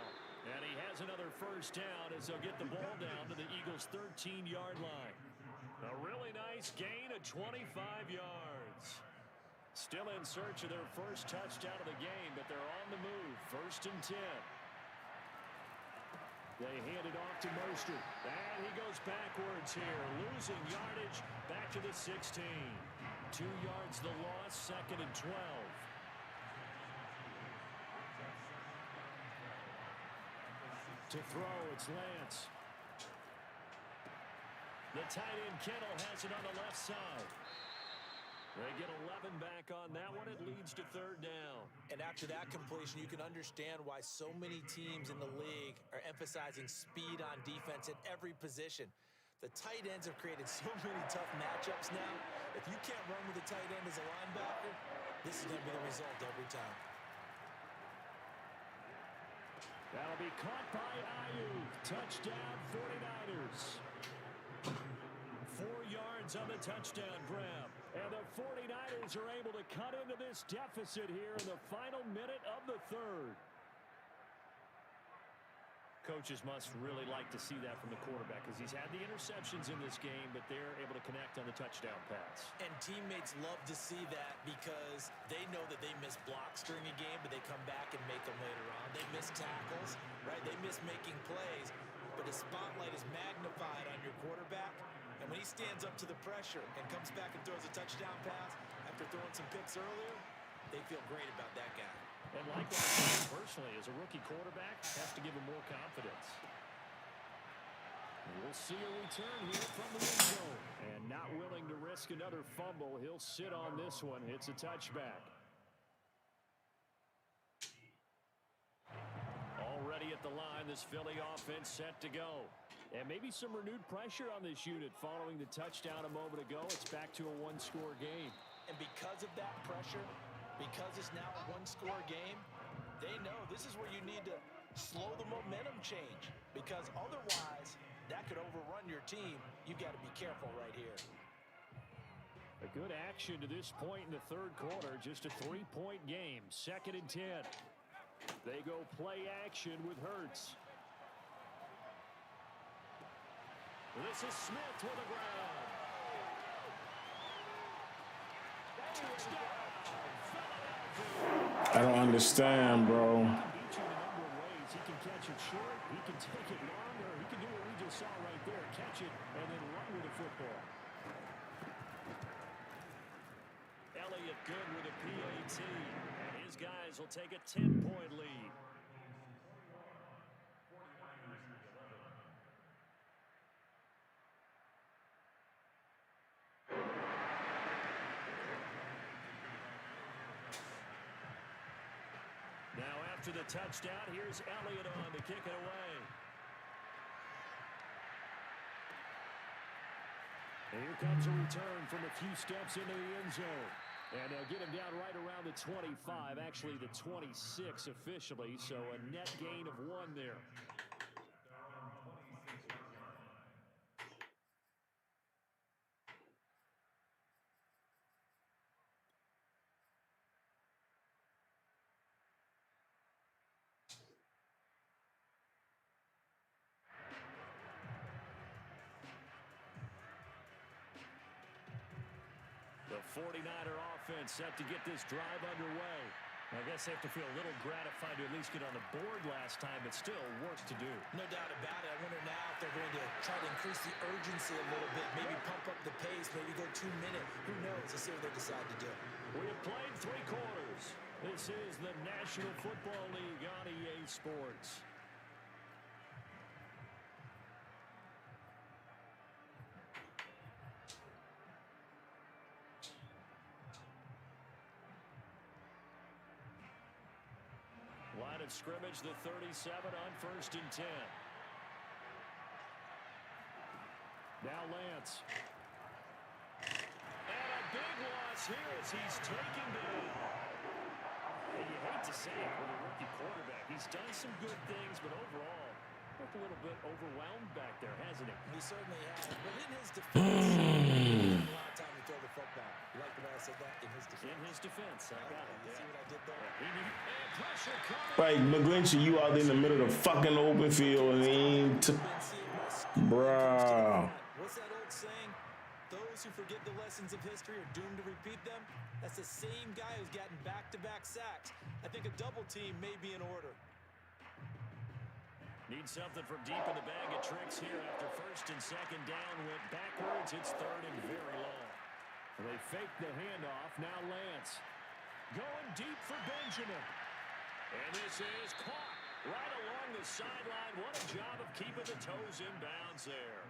And he has another first down as they'll get the ball down to the Eagles' 13-yard line. A really nice gain of 25 yards. Still in search of their first touchdown of the game, but they're on the move. 1st and 10. They hand it off to Mostert. And he goes backwards here, losing yardage back to the 16. 2 yards the loss, 2nd and 12. To throw, it's Lance. The tight end Kittle has it on the left side. They get 11 back on that one. It leads to 3rd down.
And after that completion, you can understand why so many teams in the league are emphasizing speed on defense at every position. The tight ends have created so many tough matchups now. If you can't run with a tight end as a linebacker, this is going to be the result every time.
That'll be caught by Ayuk. Touchdown, 49ers. 4 yards on the touchdown grab. And the 49ers are able to cut into this deficit here in the final minute of the 3rd. Coaches must really like to see that from the quarterback because he's had the interceptions in this game, but they're able to connect on the touchdown pass.
And teammates love to see that because they know that they miss blocks during a game, but they come back and make them later on. They miss tackles, right? They miss making plays, but the spotlight is magnified on your quarterback. And when he stands up to the pressure and comes back and throws a touchdown pass after throwing some picks earlier, they feel great about that guy.
And likewise, personally, as a rookie quarterback, has to give him more confidence. We'll see a return here from the end zone. And not willing to risk another fumble, he'll sit on this one. It's a touchback. Already at the line, this Philly offense set to go. And maybe some renewed pressure on this unit following the touchdown a moment ago. It's back to a 1-score game.
And because of that pressure, because it's now a 1-score game, they know this is where you need to slow the momentum change. Because otherwise, that could overrun your team. You've got to be careful right here.
A good action to this point in the 3rd quarter. Just a 3-point game. 2nd and 10. They go play action with Hurts. This is Smith with the ground.
understand, bro.
He can beat you in a number of ways. He can catch it short. He can take it long, or he can do what we just saw right there, catch it and then run with the football. Elliott good with a PAT, and his guys will take a 10-point lead. Now after the touchdown, here's Elliott on to kick it away. And here comes a return from a few steps into the end zone. And they'll get him down right around the 25, actually the 26 officially, so a net gain of 1 there. The 49er offense set to get this drive underway. I guess they have to feel a little gratified to at least get on the board last time, but still work to do.
No doubt about it. I wonder now if they're going to try to increase the urgency a little bit, maybe pump up the pace, maybe go 2 minutes. Who knows? Let's see what they decide to do.
We have played 3 quarters. This is the National Football League on EA Sports. Line of scrimmage, the 37 on 1st and 10. Now Lance. And a big loss here as he's taken down. And you hate to say it with a rookie quarterback. He's done some good things, but overall, looked a little bit overwhelmed back there, hasn't he?
He certainly has. But in his defense, he had a lot of time to throw the football. You like the way I said that? In his defense.
In his defense, I got it.
You see what I did there?
And pressure coming.
Like McGlinchey, you out in the middle of the fucking open field and he ain't bruh.
What's that old saying? Those who forget the lessons of history are doomed to repeat them. That's the same guy who's gotten back-to-back sacks. I think a double team may be in order.
Need something from deep in the bag of tricks here after 1st and 2nd down. Went backwards. It's 3rd and very long. They fake the handoff. Now Lance. Going deep for Benjamin. And this is caught right along the sideline. What a job of keeping the toes in bounds there.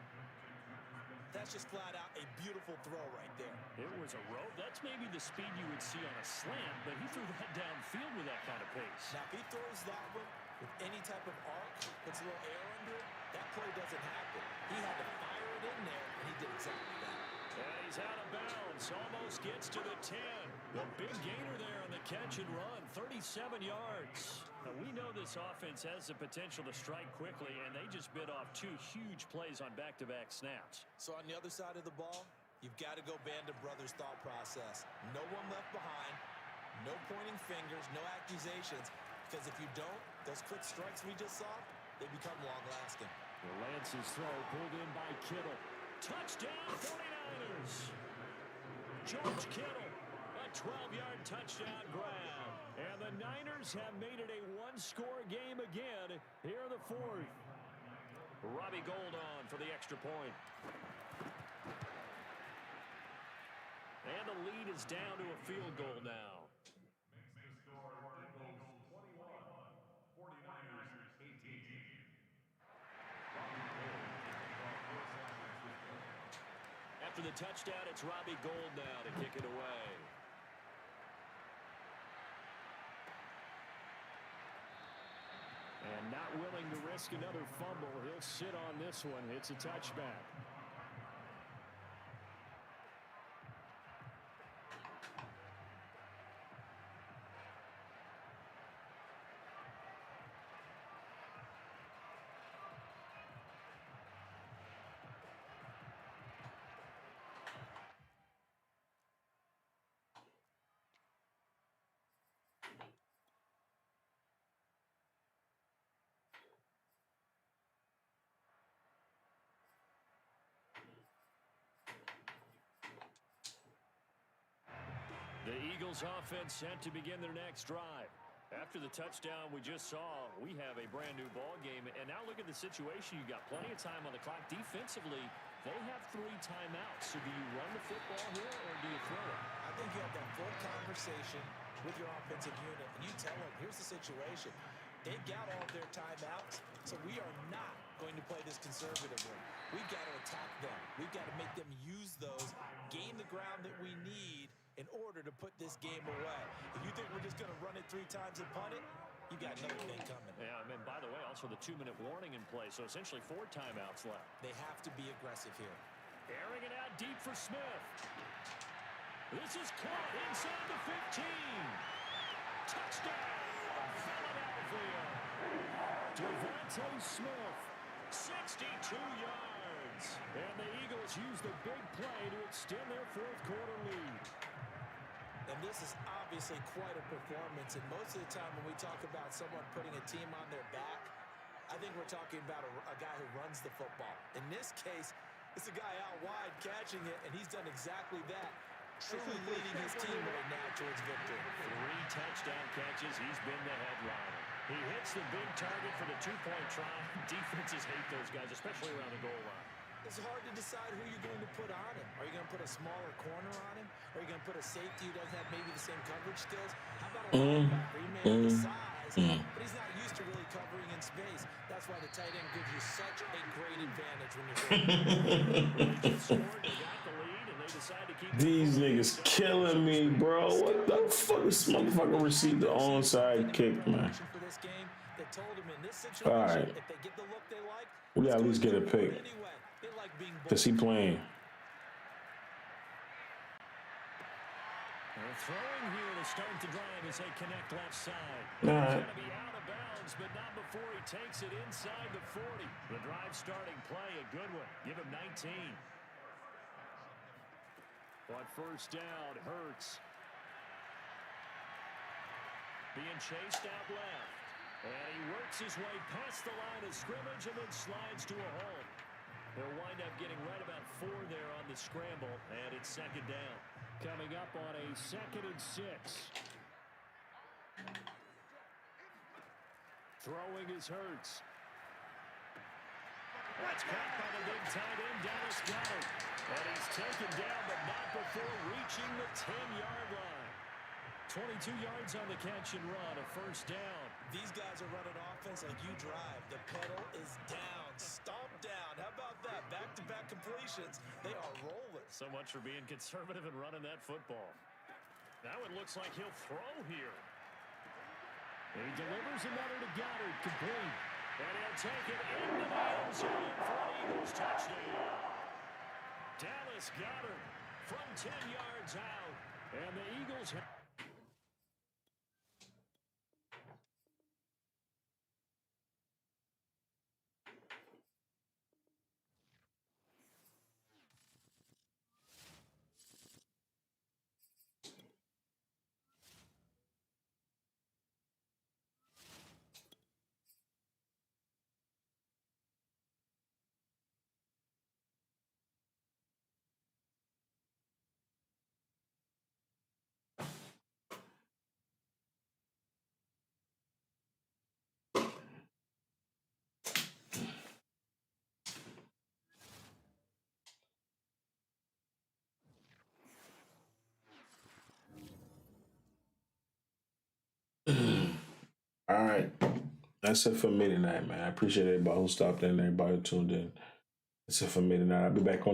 That's just flat out a beautiful throw right there.
It was a rope. That's maybe the speed you would see on a slant, but he threw that downfield with that kind of pace.
Now, if he throws that one with any type of arc, puts a little air under it, that play doesn't happen. He had to fire it in there, and he did exactly that.
And he's out of bounds. Almost gets to the 10. The big gainer there on the catch and run, 37 yards. Now, we know this offense has the potential to strike quickly, and they just bit off 2 huge plays on back-to-back snaps.
So on the other side of the ball, you've got to go Band of Brothers thought process. No one left behind, no pointing fingers, no accusations, because if you don't, those quick strikes we just saw, they become long-lasting.
Well, Lance's throw pulled in by Kittle. Touchdown, 49ers. George Kittle, a 12-yard touchdown grab. And the Niners have made it a 1-score game again here in the 4th. Robbie Gould on for the extra point. And the lead is down to a field goal now. After the touchdown, it's Robbie Gould now to kick it away. And not willing to risk another fumble, he'll sit on this one. It's a touchback. The Eagles offense set to begin their next drive. After the touchdown we just saw, we have a brand new ball game. And now look at the situation. You got plenty of time on the clock. Defensively, they have 3 timeouts. So do you run the football here or do you throw it?
I think you have that full conversation with your offensive unit, and you tell them, here's the situation. They've got all of their timeouts, so we are not going to play this conservatively. We've got to attack them. We've got to make them use those, gain the ground that we need in order to put this game away. If you think we're just going to run it 3 times and punt it, you got another thing coming.
Yeah, and by the way, also the 2-minute warning in play, so essentially 4 timeouts left.
They have to be aggressive here.
Airing it out deep for Smith. This is caught inside the 15. Touchdown, Philadelphia. Devontae Smith, 62 yards. And the Eagles use the big play to extend their 4th quarter lead.
And this is obviously quite a performance. And most of the time when we talk about someone putting a team on their back, I think we're talking about a guy who runs the football. In this case, it's a guy out wide catching it, and he's done exactly that. Truly leading his team right now towards victory.
3 touchdown catches. He's been the headliner. He hits the big target for the 2-point try. Defenses hate those guys, especially around the goal line.
It's hard to decide who you're going to put on him. Are you going to put a smaller corner on him? Are you going to put a safety who doesn't have maybe the same coverage skills? How about a linebacker? He may have the size, but he's not used to really covering in space. That's why the tight end gives you such a great advantage when you're
They just scored, they got the lead, and they decide to keep
These niggas killing me, bro. What the fuck? This motherfucker received the onside kick, man.
for this game that told him in this situation,
All right.
if they get the look they like,
We gotta at least get a pick.
anyway. They like being
Cause he playing.
They're throwing here to start the drive as they connect left side.
All right.
He's going to be out of bounds, but not before he takes it inside the 40. The drive starting play, a good one. Give him 19. On first down, Hurts. Being chased out left. And he works his way past the line of scrimmage and then slides to a hole. He'll wind up getting right about 4 there on the scramble, and it's 2nd down. Coming up on a 2nd and 6. Throwing is Hurts. That's caught by the big tight end, Dallas Goedert. And he's taken down, but not before reaching the 10-yard line. 22 yards on the catch and run, a first down.
These guys are running offense like you drive. The pedal is down, stomp down. How about that? Back-to-back completions. They are rolling.
So much for being conservative and running that football. Now it looks like he'll throw here. He delivers another to Goddard, complete. And he'll take it into the end zone for an Eagles touchdown. Dallas Goedert from 10 yards out. And the Eagles have...
All right. That's it for me tonight, man. I appreciate everybody who stopped in, everybody who tuned in. That's it for me tonight. I'll be back on